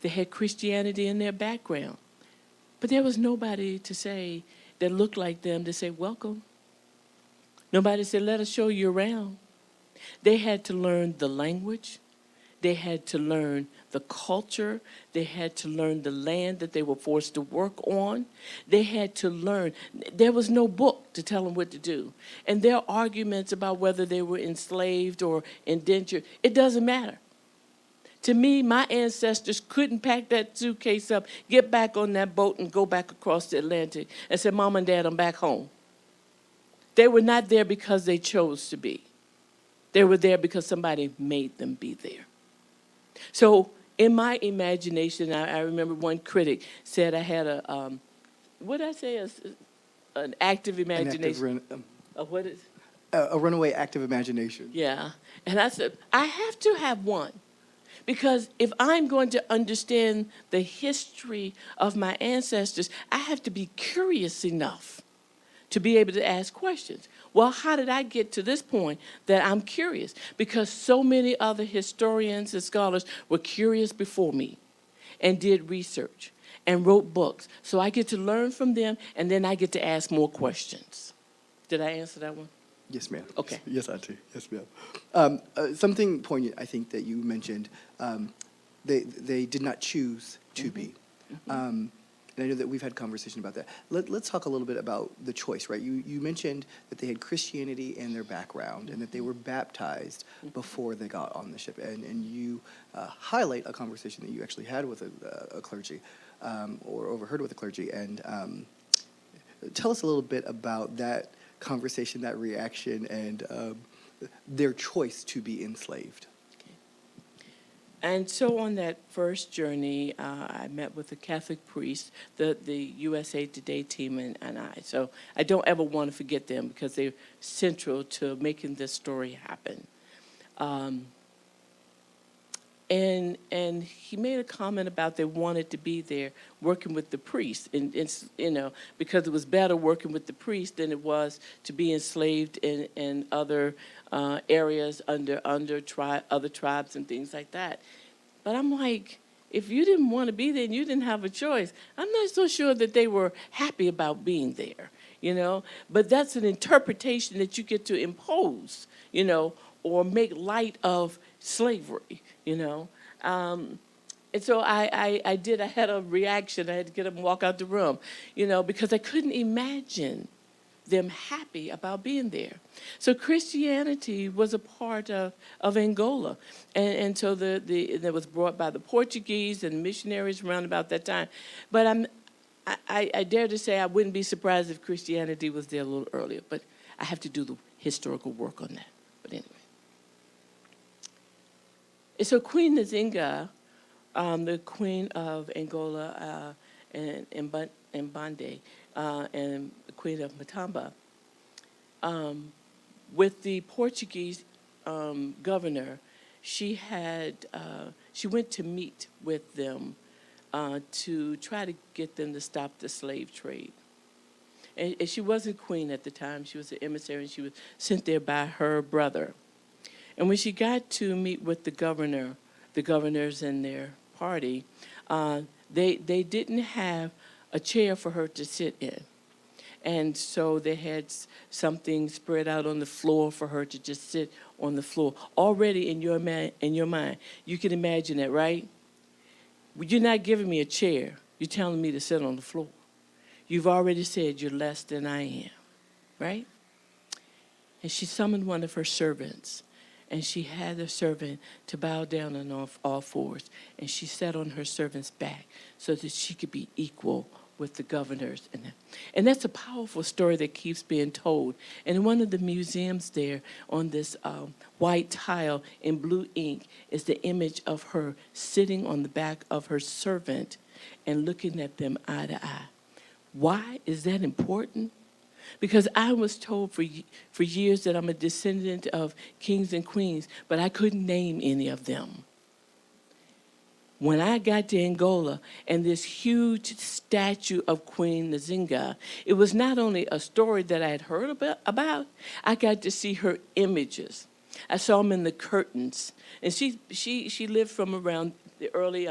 They had Christianity in their background. But there was nobody to say that looked like them to say, welcome. Nobody said, let us show you around. They had to learn the language. They had to learn the culture. They had to learn the land that they were forced to work on. They had to learn. There was no book to tell them what to do. And their arguments about whether they were enslaved or indentured, it doesn't matter. To me, my ancestors couldn't pack that suitcase up, get back on that boat, and go back across the Atlantic and say, Mom and Dad, I'm back home. They were not there because they chose to be. They were there because somebody made them be there. So in my imagination, I remember one critic said I had what did I say, an active imagination. What is? A runaway active imagination. Yeah. And I said, I have to have one. Because if I'm going to understand the history of my ancestors, I have to be curious enough to be able to ask questions. Well, how did I get to this point that I'm curious? Because so many other historians and scholars were curious before me and did research and wrote books. So I get to learn from them, and then I get to ask more questions. Did I answer that one? Yes, ma'am. Okay. Yes, Auntie. Yes, ma'am. Something poignant, I think, that you mentioned. They did not choose to be. And I know that we've had conversation about that. Let's talk a little bit about the choice, right? You mentioned that they had Christianity in their background and that they were baptized before they got on the ship. And you highlight a conversation that you actually had with a clergy or overheard with a clergy. And tell us a little bit about that conversation, that reaction, and their choice to be enslaved. And so on that first journey, I met with a Catholic priest, the USA Today team, and I. So I don't ever want to forget them because they're central to making this story happen. And he made a comment about they wanted to be there working with the priest, and you know, because it was better working with the priest than it was to be enslaved in other areas under other tribes and things like that. But I'm like, if you didn't want to be there and you didn't have a choice, I'm not so sure that they were happy about being there, you know. But that's an interpretation that you get to impose, you know, or make light of slavery, you know. And so I had a reaction. I had to get up and walk out the room, you know, because I couldn't imagine them happy about being there. So Christianity was a part of Angola. And so that was brought by the Portuguese and missionaries around about that time. But I dare to say I wouldn't be surprised if Christianity was there a little earlier. But I have to do the historical work on that. But anyway. And so Queen Nzinga, the Queen of Angola and Mbande, and the Queen of Matamba, with the Portuguese governor she went to meet with them to try to get them to stop the slave trade. And she wasn't queen at the time. She was an emissary, and she was sent there by her brother. And when she got to meet with the governors in their party, they didn't have a chair for her to sit in. And so they had something spread out on the floor for her to just sit on the floor. Already in your mind, you can imagine that, right? You're not giving me a chair. You're telling me to sit on the floor. You've already said you're less than I am, right? And she summoned one of her servants, and she had the servant to bow down on all fours, and she sat on her servant's back so that she could be equal with the governors. And that's a powerful story that keeps being told. And in one of the museums there, on this white tile in blue ink, is the image of her sitting on the back of her servant and looking at them eye to eye. Why is that important? Because I was told for years that I'm a descendant of kings and queens, but I couldn't name any of them. When I got to Angola and this huge statue of Queen Nzinga, it was not only a story that I had heard about, I got to see her images. I saw them in the curtains. And she lived from around the early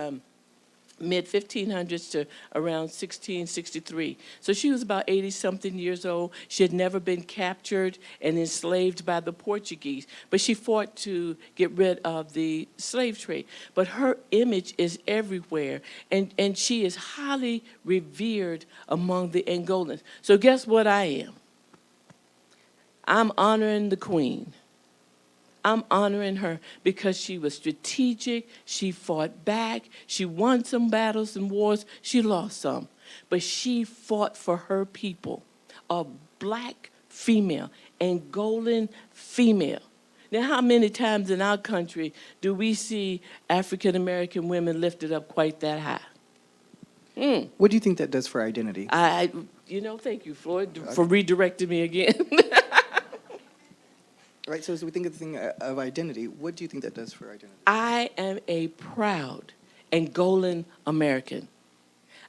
mid-1500s to around 1663. So she was about 80-something years old. She had never been captured and enslaved by the Portuguese, but she fought to get rid of the slave trade. But her image is everywhere, and she is highly revered among the Angolans. So guess what I am? I'm honoring the queen. I'm honoring her because she was strategic, she fought back, she won some battles and wars, she lost some. But she fought for her people, a black female, Angolan female. Now, how many times in our country do we see African-American women lifted up quite that high? What do you think that does for identity? Thank you, Floyd, for redirecting me again. Right, so as we think of the thing of identity, what do you think that does for identity? I am a proud Angolan American.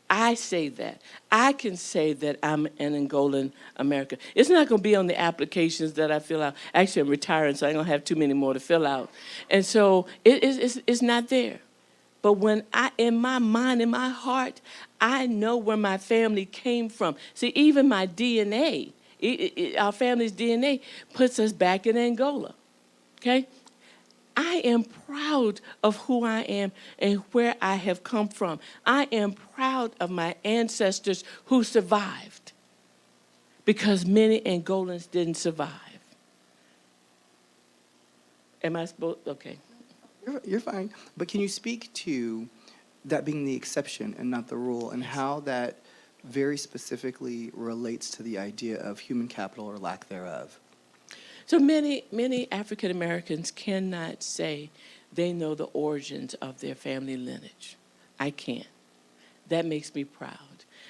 I say that. I can say that I'm an Angolan American. It's not going to be on the applications that I fill out. Actually, I'm retiring, so I don't have too many more to fill out. And so it's not there. But when in my mind, in my heart, I know where my family came from. See, even my DNA, our family's DNA puts us back in Angola, okay? I am proud of who I am and where I have come from. I am proud of my ancestors who survived because many Angolans didn't survive. Am I supposed, okay. You're fine, but can you speak to that being the exception and not the rule, and how that very specifically relates to the idea of human capital or lack thereof? So many African Americans cannot say they know the origins of their family lineage. I can't. That makes me proud.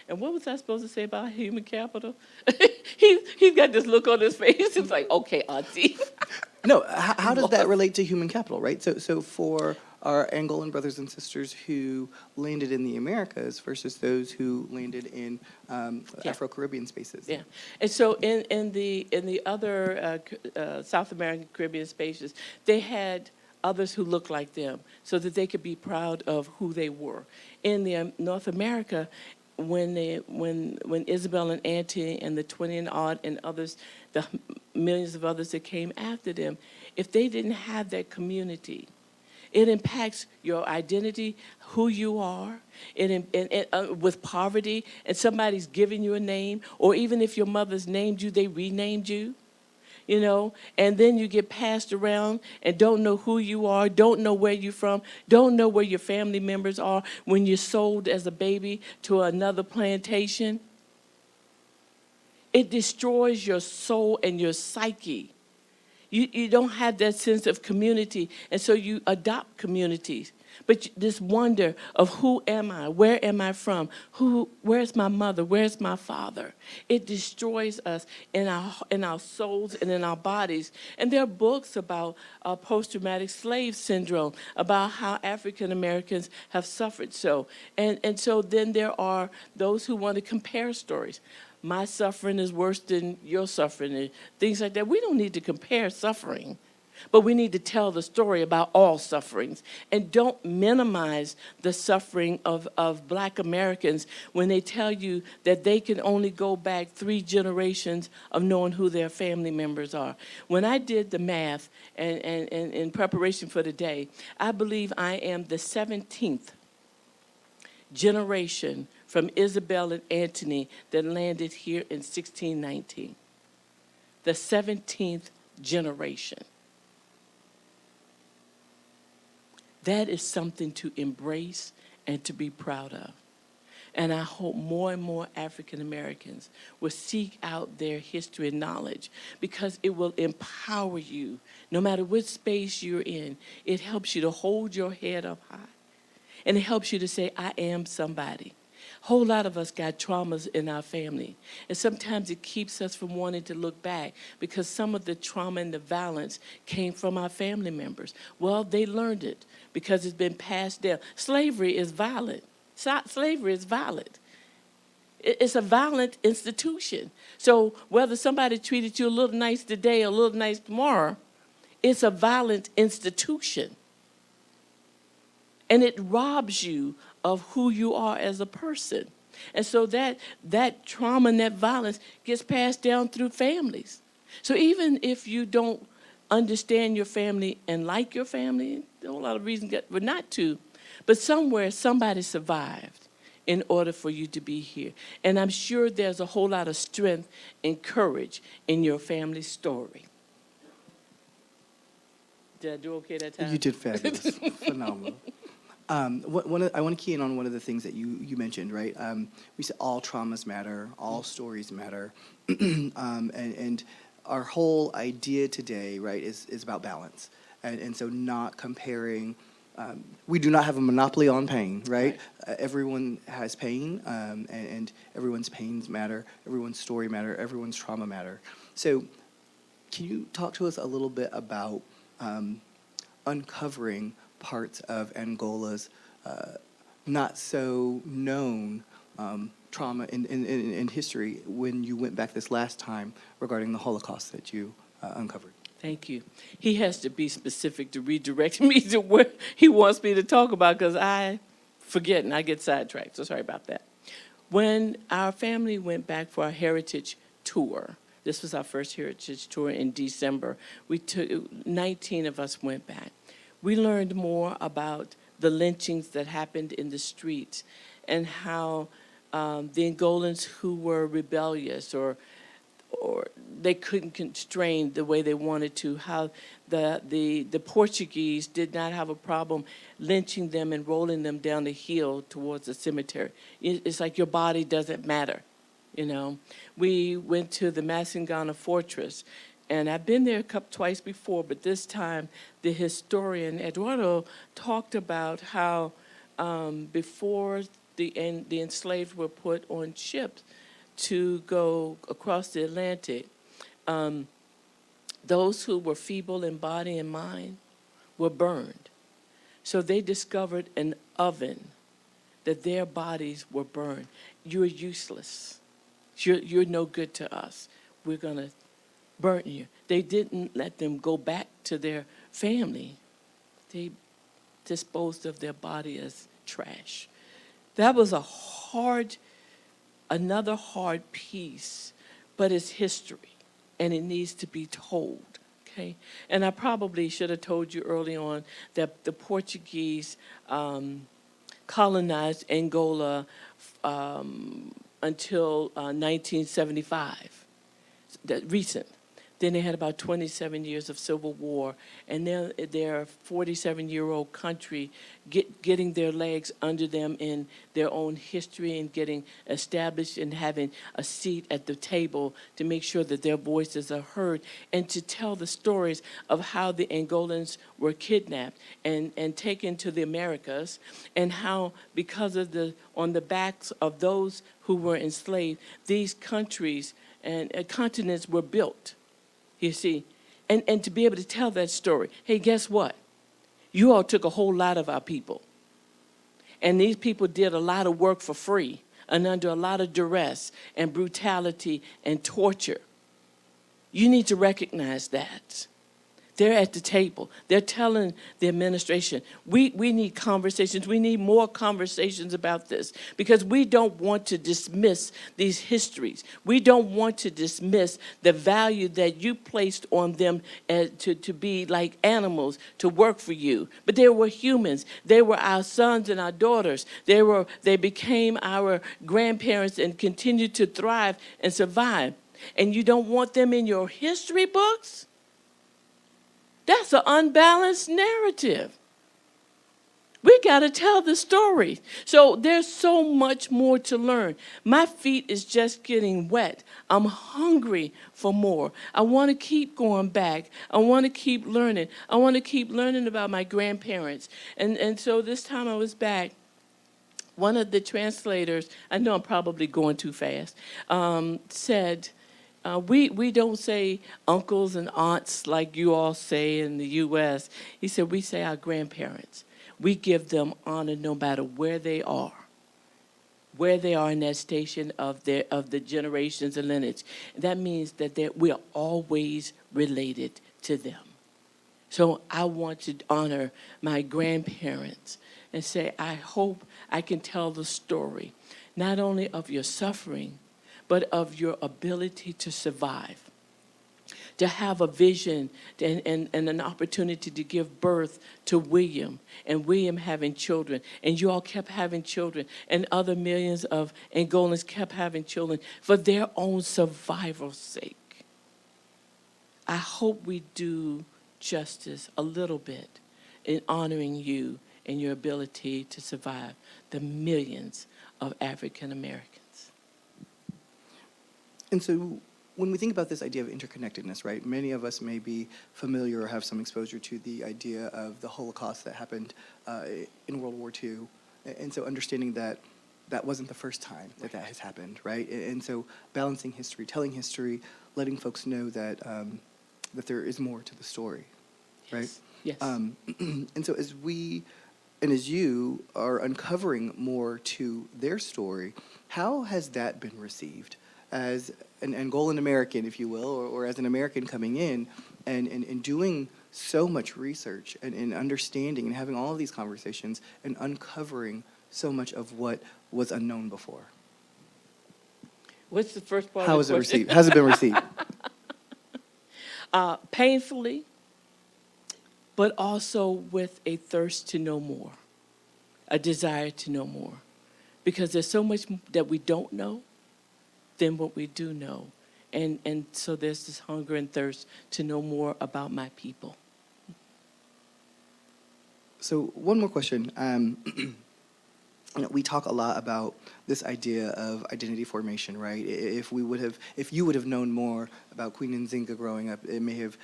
And what was I supposed to say about human capital? He's got this look on his face. It's like, okay, auntie. No, how does that relate to human capital, right? So for our Angolan brothers and sisters who landed in the Americas versus those who landed in Afro-Caribbean spaces. Yeah, and so in the other South American Caribbean spaces, they had others who looked like them so that they could be proud of who they were. In the North America, when Isabel and Auntie and the 20 and odd and others, the millions of others that came after them, if they didn't have that community, it impacts your identity, who you are, with poverty, and somebody's giving you a name, or even if your mother's named you, they renamed you, and then you get passed around and don't know who you are, don't know where you're from, don't know where your family members are when you're sold as a baby to another plantation. It destroys your soul and your psyche. You don't have that sense of community, and so you adopt communities. But this wonder of who am I? Where am I from? Where's my mother? Where's my father? It destroys us in our souls and in our bodies. And there are books about post-traumatic slave syndrome, about how African Americans have suffered so. And so then there are those who want to compare stories. My suffering is worse than your suffering, and things like that. We don't need to compare suffering. But we need to tell the story about all sufferings and don't minimize the suffering of Black Americans when they tell you that they can only go back 3 generations of knowing who their family members are. When I did the math and in preparation for the day, I believe I am the 17th generation from Isabel and Antony that landed here in 1619. The 17th generation. That is something to embrace and to be proud of. And I hope more and more African Americans will seek out their history and knowledge because it will empower you. No matter what space you're in, it helps you to hold your head up high. And it helps you to say, I am somebody. A whole lot of us got traumas in our family. And sometimes it keeps us from wanting to look back because some of the trauma and the violence came from our family members. Well, they learned it because it's been passed down. Slavery is violent. Slavery is violent. It's a violent institution. So whether somebody treated you a little nice today or a little nice tomorrow, it's a violent institution. And it robs you of who you are as a person. And so that trauma and that violence gets passed down through families. So even if you don't understand your family and like your family, there are a lot of reasons for not to, but somewhere somebody survived in order for you to be here. And I'm sure there's a whole lot of strength and courage in your family story. Did I do okay that time? You did fabulous. Phenomenal. I want to key in on one of the things that you mentioned, right? We said all traumas matter, all stories matter, and our whole idea today, right, is about balance, and so not comparing. We do not have a monopoly on pain, right? Everyone has pain, and everyone's pains matter, everyone's story matter, everyone's trauma matter. So, can you talk to us a little bit about uncovering parts of Angola's not so known trauma in history when you went back this last time regarding the Holocaust that you uncovered? Thank you. He has to be specific to redirect me to where he wants me to talk about because I forget and I get sidetracked, so sorry about that. When our family went back for our heritage tour, this was our first heritage tour in December, 19 of us went back. We learned more about the lynchings that happened in the streets and how the Angolans who were rebellious or they couldn't constrain the way they wanted to, how the Portuguese did not have a problem lynching them and rolling them down the hill towards the cemetery. It's like your body doesn't matter, you know. We went to the Massaingana Fortress. And I've been there twice before, but this time the historian Eduardo talked about how before the enslaved were put on ships to go across the Atlantic, those who were feeble in body and mind were burned. So they discovered an oven that their bodies were burned. You're useless. You're no good to us. We're going to burn you. They didn't let them go back to their family. They disposed of their body as trash. That was another hard piece, but it's history, and it needs to be told, okay? And I probably should have told you early on that the Portuguese colonized Angola until 1975, recent. Then they had about 27 years of civil war, and then their 47-year-old country getting their legs under them in their own history and getting established and having a seat at the table to make sure that their voices are heard and to tell the stories of how the Angolans were kidnapped and taken to the Americas, and how because of on the backs of those who were enslaved, these countries and continents were built. You see, and to be able to tell that story. Hey, guess what? You all took a whole lot of our people. And these people did a lot of work for free and under a lot of duress and brutality and torture. You need to recognize that. They're at the table. They're telling the administration, we need conversations. We need more conversations about this because we don't want to dismiss these histories. We don't want to dismiss the value that you placed on them to be like animals, to work for you. But they were humans. They were our sons and our daughters. They became our grandparents and continued to thrive and survive. And you don't want them in your history books? That's an unbalanced narrative. We got to tell the story. So there's so much more to learn. My feet is just getting wet. I'm hungry for more. I want to keep going back. I want to keep learning. I want to keep learning about my grandparents. And so this time I was back, one of the translators, I know I'm probably going too fast, said, we don't say uncles and aunts like you all say in the U.S. He said, we say our grandparents. We give them honor no matter where they are in that station of the generations and lineage. That means that we are always related to them. So I want to honor my grandparents and say, I hope I can tell the story, not only of your suffering, but of your ability to survive, to have a vision and an opportunity to give birth to William, and William having children, and you all kept having children, and other millions of Angolans kept having children for their own survival's sake. I hope we do justice a little bit in honoring you and your ability to survive the millions of African Americans. And so when we think about this idea of interconnectedness, right, many of us may be familiar or have some exposure to the idea of the Holocaust that happened in World War II. And so understanding that that wasn't the first time that has happened, right? And so balancing history, telling history, letting folks know that that there is more to the story, right? Yes. And so as we and as you are uncovering more to their story, how has that been received? As an Angolan American, if you will, or as an American coming in and doing so much research and understanding and having all of these conversations and uncovering so much of what was unknown before. What's the first part How of is the it question? received? How's it been received? Painfully, but also with a thirst to know more, a desire to know more. Because there's so much that we don't know than what we do know. And so there's this hunger and thirst to know more about my people. So one more question. We talk a lot about this idea of identity formation, right? If you would have known more about Queen Nzinga growing up, it may have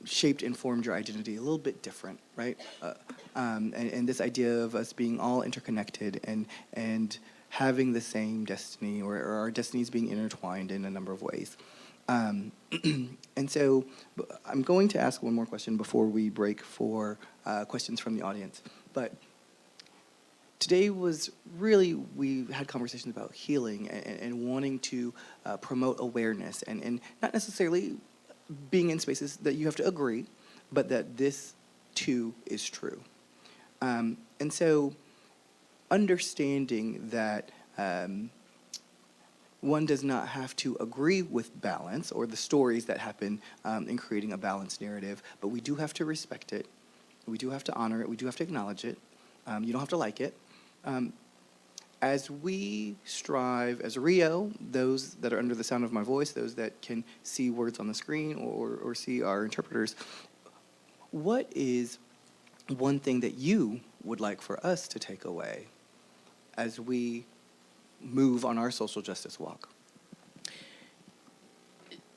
shaped and formed your identity a little bit different, right? And this idea of us being all interconnected and having the same destiny, or our destinies being intertwined in a number of ways. And so I'm going to ask one more question before we break for questions from the audience. But today was really, we had conversations about healing and wanting to promote awareness and not necessarily being in spaces that you have to agree, but that this too is true. And so understanding that one does not have to agree with balance or the stories that happen in creating a balanced narrative, but we do have to respect it. We do have to honor it. We do have to acknowledge it. You don't have to like it. as we strive as Rio, those that are under the sound of my voice, those that can see words on the screen or see our interpreters, what is one thing that you would like for us to take away as we move on our social justice walk?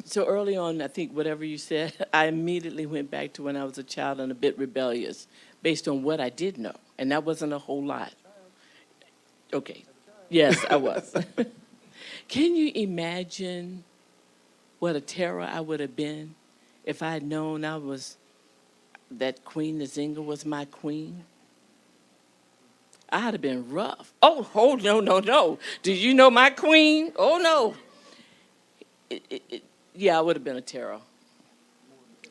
So early on, I think whatever you said, I immediately went back to when I was a child and a bit rebellious based on what I did know. And that wasn't a whole lot. Okay. Yes, I was. Can you imagine what a terror I would have been if I had known that Queen Nzinga was my queen? I'd have been rough. Oh, no. Do you know my queen? Oh, no. Yeah, I would have been a terror.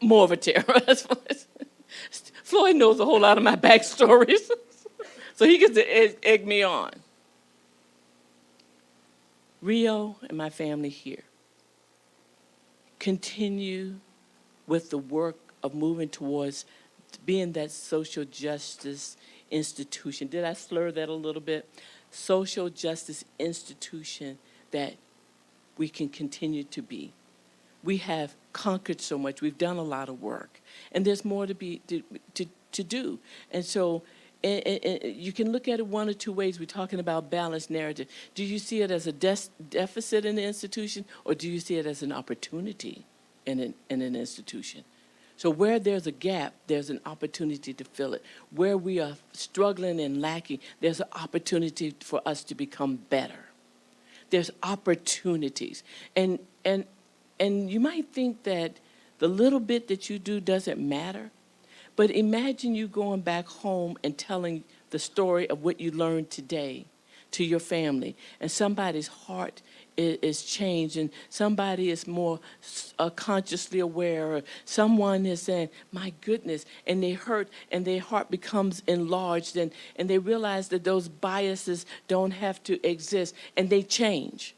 More of a terror. Floyd knows a whole lot of my backstories, so he gets to egg me on. Rio and my family here continue with the work of moving towards being that social justice institution. Did I slur that a little bit? Social justice institution that we can continue to be. We have conquered so much. We've done a lot of work, and there's more to do. And so you can look at it one or two ways. We're talking about balanced narrative. Do you see it as a deficit in the institution, or do you see it as an opportunity in an institution? So where there's a gap, there's an opportunity to fill it. Where we are struggling and lacking, there's an opportunity for us to become better. There's opportunities. And you might think that the little bit that you do doesn't matter, but imagine you going back home and telling the story of what you learned today to your family, and somebody's heart is changed, and somebody is more consciously aware, or someone is saying, my goodness, and they hurt, and their heart becomes enlarged, and they realize that those biases don't have to exist, and they change.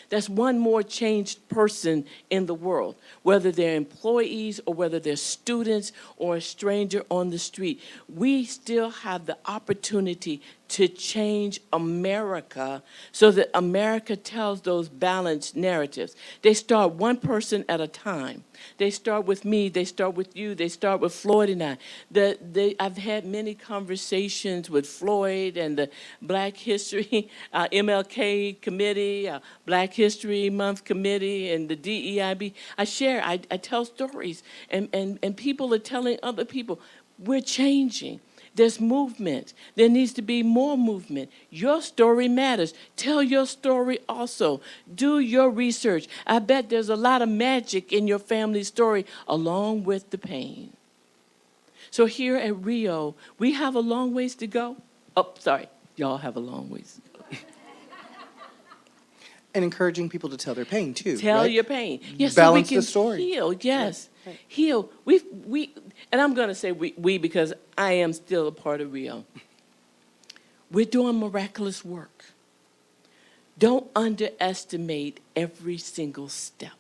That's one more changed person in the world, whether they're employees or whether they're students or a stranger on the street. We still have the opportunity to change America so that America tells those balanced narratives. They start one person at a time. They start with me, they start with you, they start with Floyd and I. I've had many conversations with Floyd and the Black History, MLK Committee, Black History Month Committee, and the DEIB. I tell stories, and people are telling other people, we're changing. There's movement. There needs to be more movement. Your story matters. Tell your story also. Do your research. I bet there's a lot of magic in your family story along with the pain. So here at Rio, we have a long ways to go. Oh, sorry. Y'all have a long ways to go. And encouraging people to tell their pain, too. Tell right? your pain. Yes, Balance so we can the story. heal. Yes, Right. Heal. And I'm going to say we because I am still a part of Rio. We're doing miraculous work. Don't underestimate every single step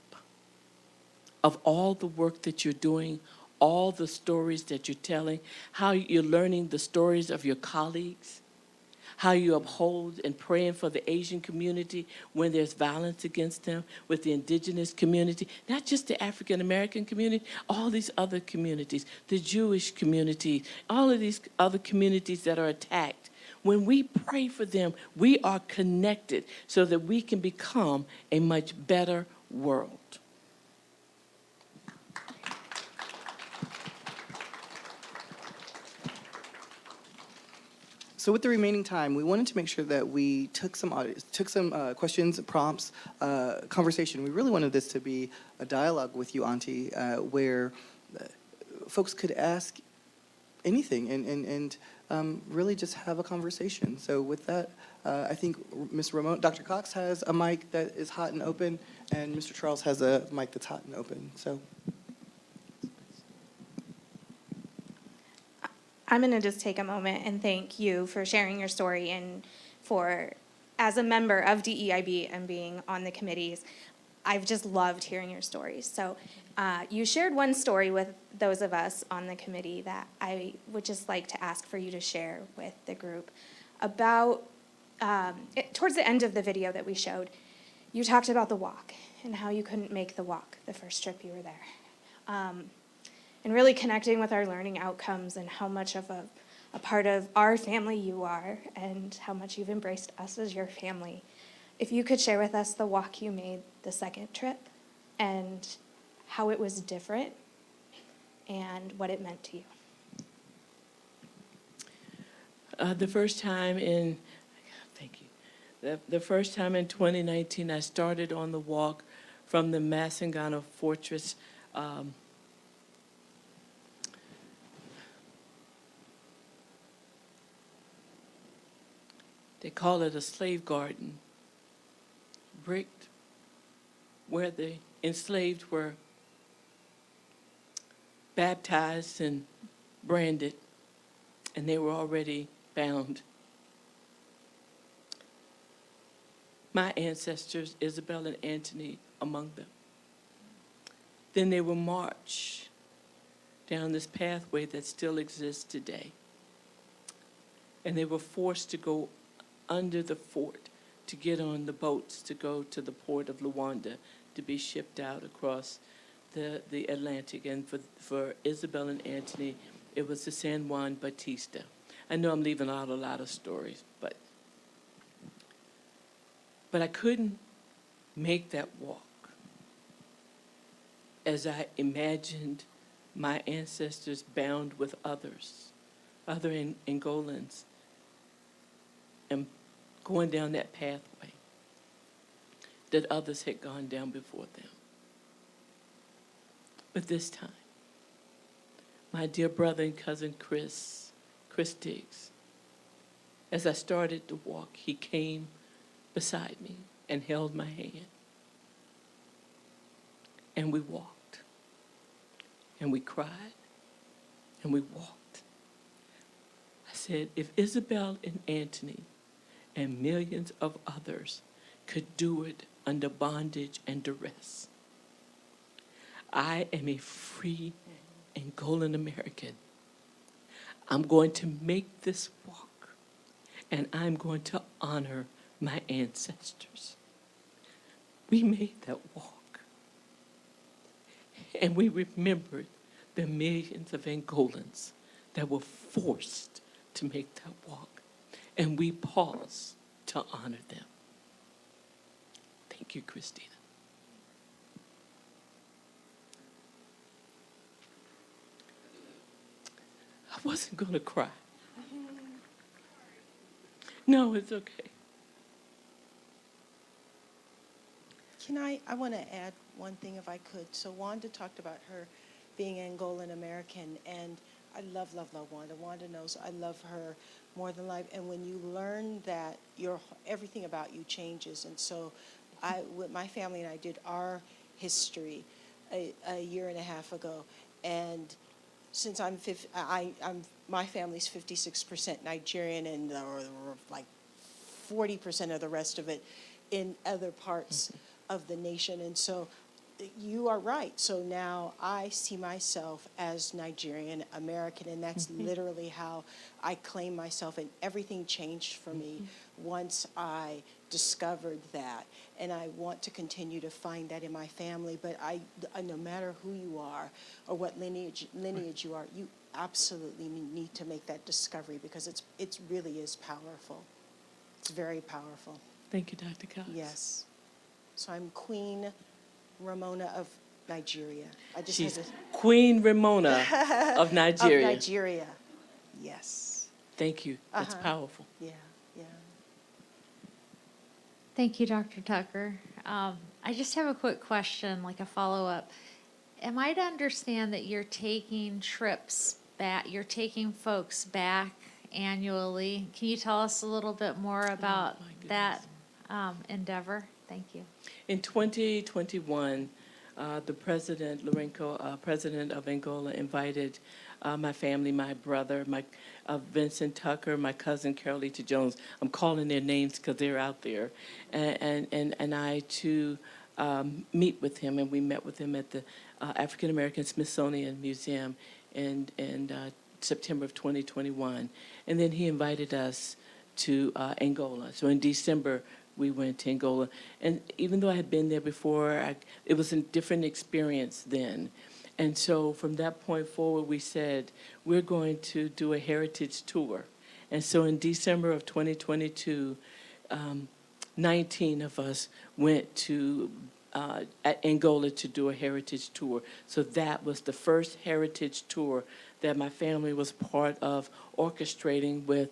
of all the work that you're doing, all the stories that you're telling, how you're learning the stories of your colleagues, how you uphold and praying for the Asian community when there's violence against them, with the indigenous community, not just the African American community, all these other communities, the Jewish community, all of these other communities that are attacked. When we pray for them, we are connected so that we can become a much better world. So with the remaining time, we wanted to make sure that we took some questions, prompts, conversation. We really wanted this to be a dialogue with you, Auntie, where folks could ask anything and really just have a conversation. So with that, I think Ms. Ramon, Dr. Cox has a mic that is hot and open, and Mr. Charles has a mic that's hot and open. So. I'm going to just take a moment and thank you for sharing your story and for, as a member of DEIB and being on the committees, I've just loved hearing your stories. So you shared one story with those of us on the committee that I would just like to ask for you to share with the group about towards the end of the video that we showed, you talked about the walk and how you couldn't make the walk the first trip you were there. And really connecting with our learning outcomes and how much of a part of our family you are and how much you've embraced us as your family. If you could share with us the walk you made the second trip and how it was different and what it meant to you. The first time in, thank you. The first time in 2019, I started on the walk from the Masangana Fortress. They call it a slave garden, bricked, where the enslaved were baptized and branded, and they were already bound. My ancestors, Isabel and Anthony, among them. Then they were marched down this pathway that still exists today. And they were forced to go under the fort to get on the boats to go to the port of Luanda to be shipped out across the Atlantic. And for Isabel and Anthony, it was the San Juan Bautista. I know I'm leaving out a lot of stories, but I couldn't make that walk as I imagined my ancestors bound with others, other Angolans, and going down that pathway that others had gone down before them. But this time, my dear brother and cousin Chris Diggs, as I started to walk, he came beside me and held my hand. And we walked. And we cried. And we walked. I said, if Isabel and Anthony and millions of others could do it under bondage and duress, I am a free Angolan American. I'm going to make this walk, and I'm going to honor my ancestors. We made that walk, and we remembered the millions of Angolans that were forced to make that walk, and we paused to honor them. Thank you, Christina. I wasn't going to cry. No, it's okay. I want to add one thing if I could. So Wanda talked about her being Angolan American, and I love Wanda. Wanda knows I love her more than life. And when you learn that everything about you changes, and so my family and I did our history a year and a half ago, and since my family's 56% Nigerian and like 40% of the rest of it in other parts of the nation. And so you are right. So now I see myself as Nigerian American, and that's literally how I claim myself. And everything changed for me once I discovered that. And I want to continue to find that in my family. But no matter who you are or what lineage you are, you absolutely need to make that discovery, because it really is powerful. It's very powerful. Thank you, Dr. Cox. Yes. So I'm Queen Ramona of Nigeria. She's Queen Ramona of Nigeria. Of Nigeria. Yes. Thank you. That's powerful. Yeah, yeah. Thank you, Dr. Tucker. I just have a quick question, like a follow-up. Am I to understand that you're taking trips back, you're taking folks back annually? Can you tell us a little bit more about that endeavor? Thank you. In 2021, the president, Lourenco, president of Angola, invited my family, my brother, Vincent Tucker, my cousin Carolita Jones. I'm calling their names because they're out there, and I to meet with him, and we met with him at the African American Smithsonian Museum in September of 2021, and then he invited us to Angola. So in December, we went to Angola. And even though I had been there before, it was a different experience then. And so from that point forward, we said, we're going to do a heritage tour. And so in December of 2022, 19 of us went to Angola to do a heritage tour. So that was the first heritage tour that my family was part of, orchestrating with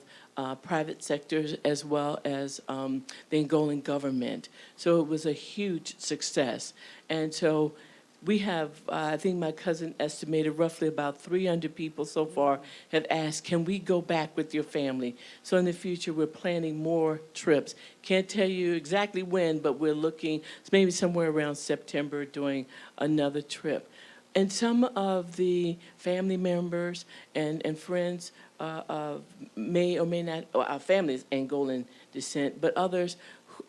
private sectors as well as the Angolan government. So it was a huge success. And so we have, I think my cousin estimated roughly about 300 people so far have asked, can we go back with your family? So in the future, we're planning more trips. Can't tell you exactly when, but we're looking, maybe somewhere around September, doing another trip. And some of the family members and friends may or may not, our family is Angolan descent, but others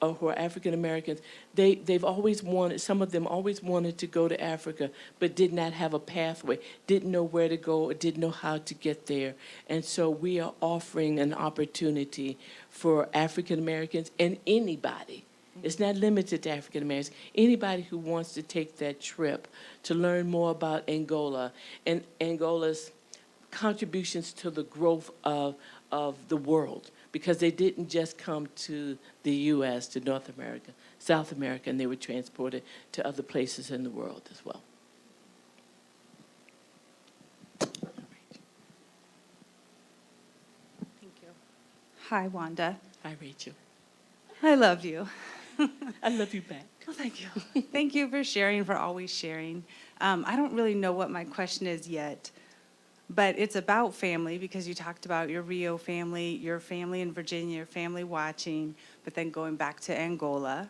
who are African Americans, they've always wanted, some of them always wanted to go to Africa, but did not have a pathway, didn't know where to go, or didn't know how to get there. And so we are offering an opportunity for African Americans and anybody. It's not limited to African Americans. Anybody who wants to take that trip to learn more about Angola and Angola's contributions to the growth of the world, because they didn't just come to the U.S., to North America, South America, and they were transported to other places in the world as well. Thank you. Hi, Wanda. Hi, Rachel. I love you. I love you back. Oh, thank you. Thank you for sharing, for always sharing. I don't really know what my question is yet, but it's about family, because you talked about your Rio family, your family in Virginia, your family watching, but then going back to Angola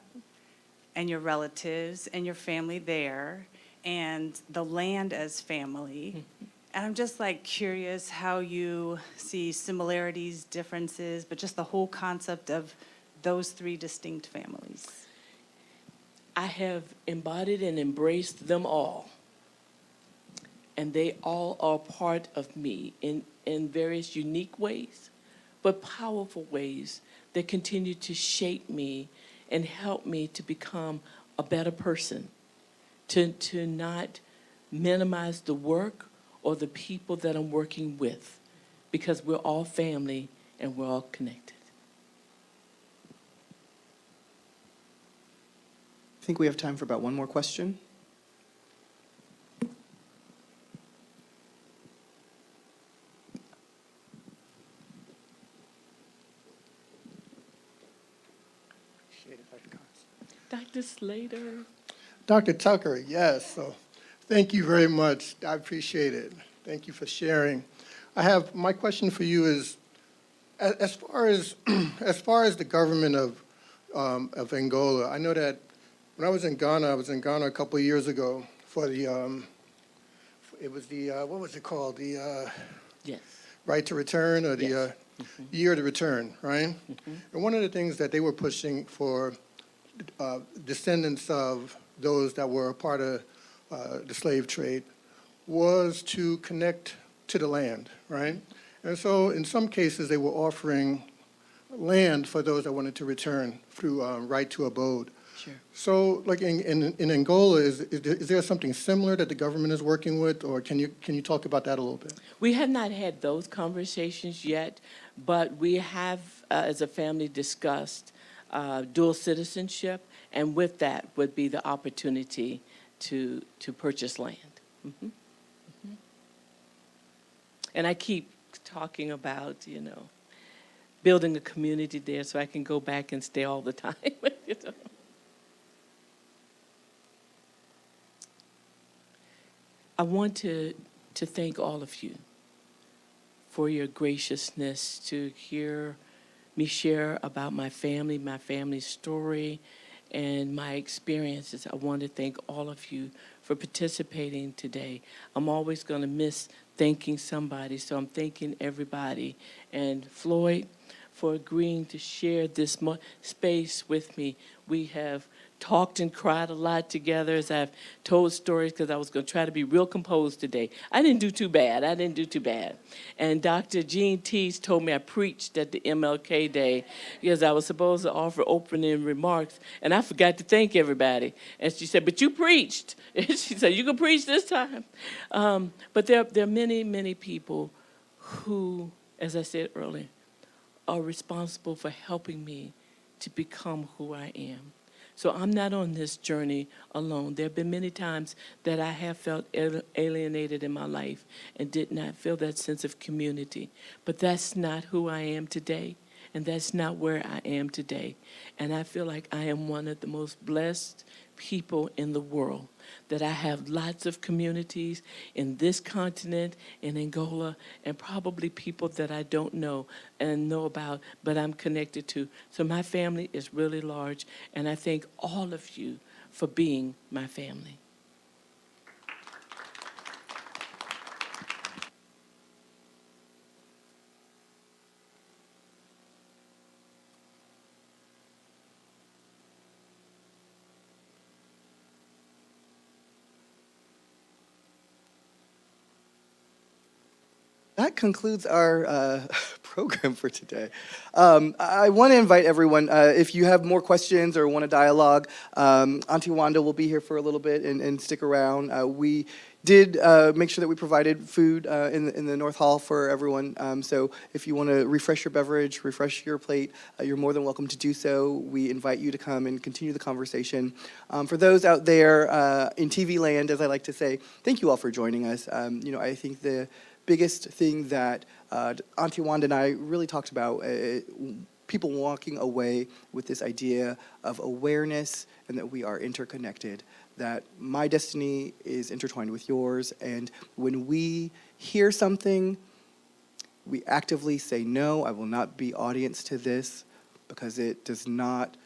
and your relatives and your family there and the land as family. And I'm just like curious how you see similarities, differences, but just the whole concept of those three distinct families. I have embodied and embraced them all. And they all are part of me in various unique ways, but powerful ways that continue to shape me and help me to become a better person, to not minimize the work or the people that I'm working with, because we're all family and we're all connected. I think we have time for about one more question. Dr. Slater. Dr. Tucker, yes. So thank you very much. I appreciate it. Thank you for sharing. My question for you is, as far as the government of Angola, I know that when I was in Ghana a couple of years ago for the, it was the, what was it called? The Yes. right to return, or the Yes. year to return, right? And one of the things that they were pushing for descendants of those that were a part of the slave trade was to connect to the land, right? And so in some cases, they were offering land for those that wanted to return through right to abode. Sure. So like in Angola, is there something similar that the government is working with, or can you talk about that a little bit? We have not had those conversations yet, but we have, as a family, discussed dual citizenship, and with that would be the opportunity to purchase land. Mm-hmm. Mm-hmm. And I keep talking about, building a community there so I can go back and stay all the time. I want to thank all of you for your graciousness to hear me share about my family's story, and my experiences. I want to thank all of you for participating today. I'm always going to miss thanking somebody, so I'm thanking everybody. And Floyd, for agreeing to share this space with me. We have talked and cried a lot together as I've told stories because I was going to try to be real composed today. I didn't do too bad. And Dr. Jean Teese told me I preached at the MLK Day because I was supposed to offer opening remarks, and I forgot to thank everybody. And she said, but you preached. And she said, you can preach this time. But there are many, many people who, as I said earlier, are responsible for helping me to become who I am. So I'm not on this journey alone. There have been many times that I have felt alienated in my life and did not feel that sense of community. But that's not who I am today, and that's not where I am today. And I feel like I am one of the most blessed people in the world, that I have lots of communities in this continent, in Angola, and probably people that I don't know and know about, but I'm connected to. So my family is really large, and I thank all of you for being my family. That concludes our program for today. I want to invite everyone, if you have more questions or want to dialogue, Auntie Wanda will be here for a little bit and stick around. We did make sure that we provided food in the North Hall for everyone. So if you want to refresh your beverage, refresh your plate, you're more than welcome to do so. We invite you to come and continue the conversation. For those out there in TV land, as I like to say, thank you all for joining us. I think the biggest thing that Auntie Wanda and I really talked about, people walking away with this idea of awareness and that we are interconnected, that my destiny is intertwined with yours, and when we hear something, we actively say, no, I will not be audience to this, because it's not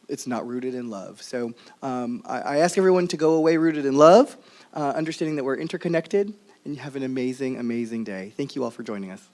rooted in love. So I ask everyone to go away rooted in love, understanding that we're interconnected, and you have an amazing, amazing day. Thank you all for joining us.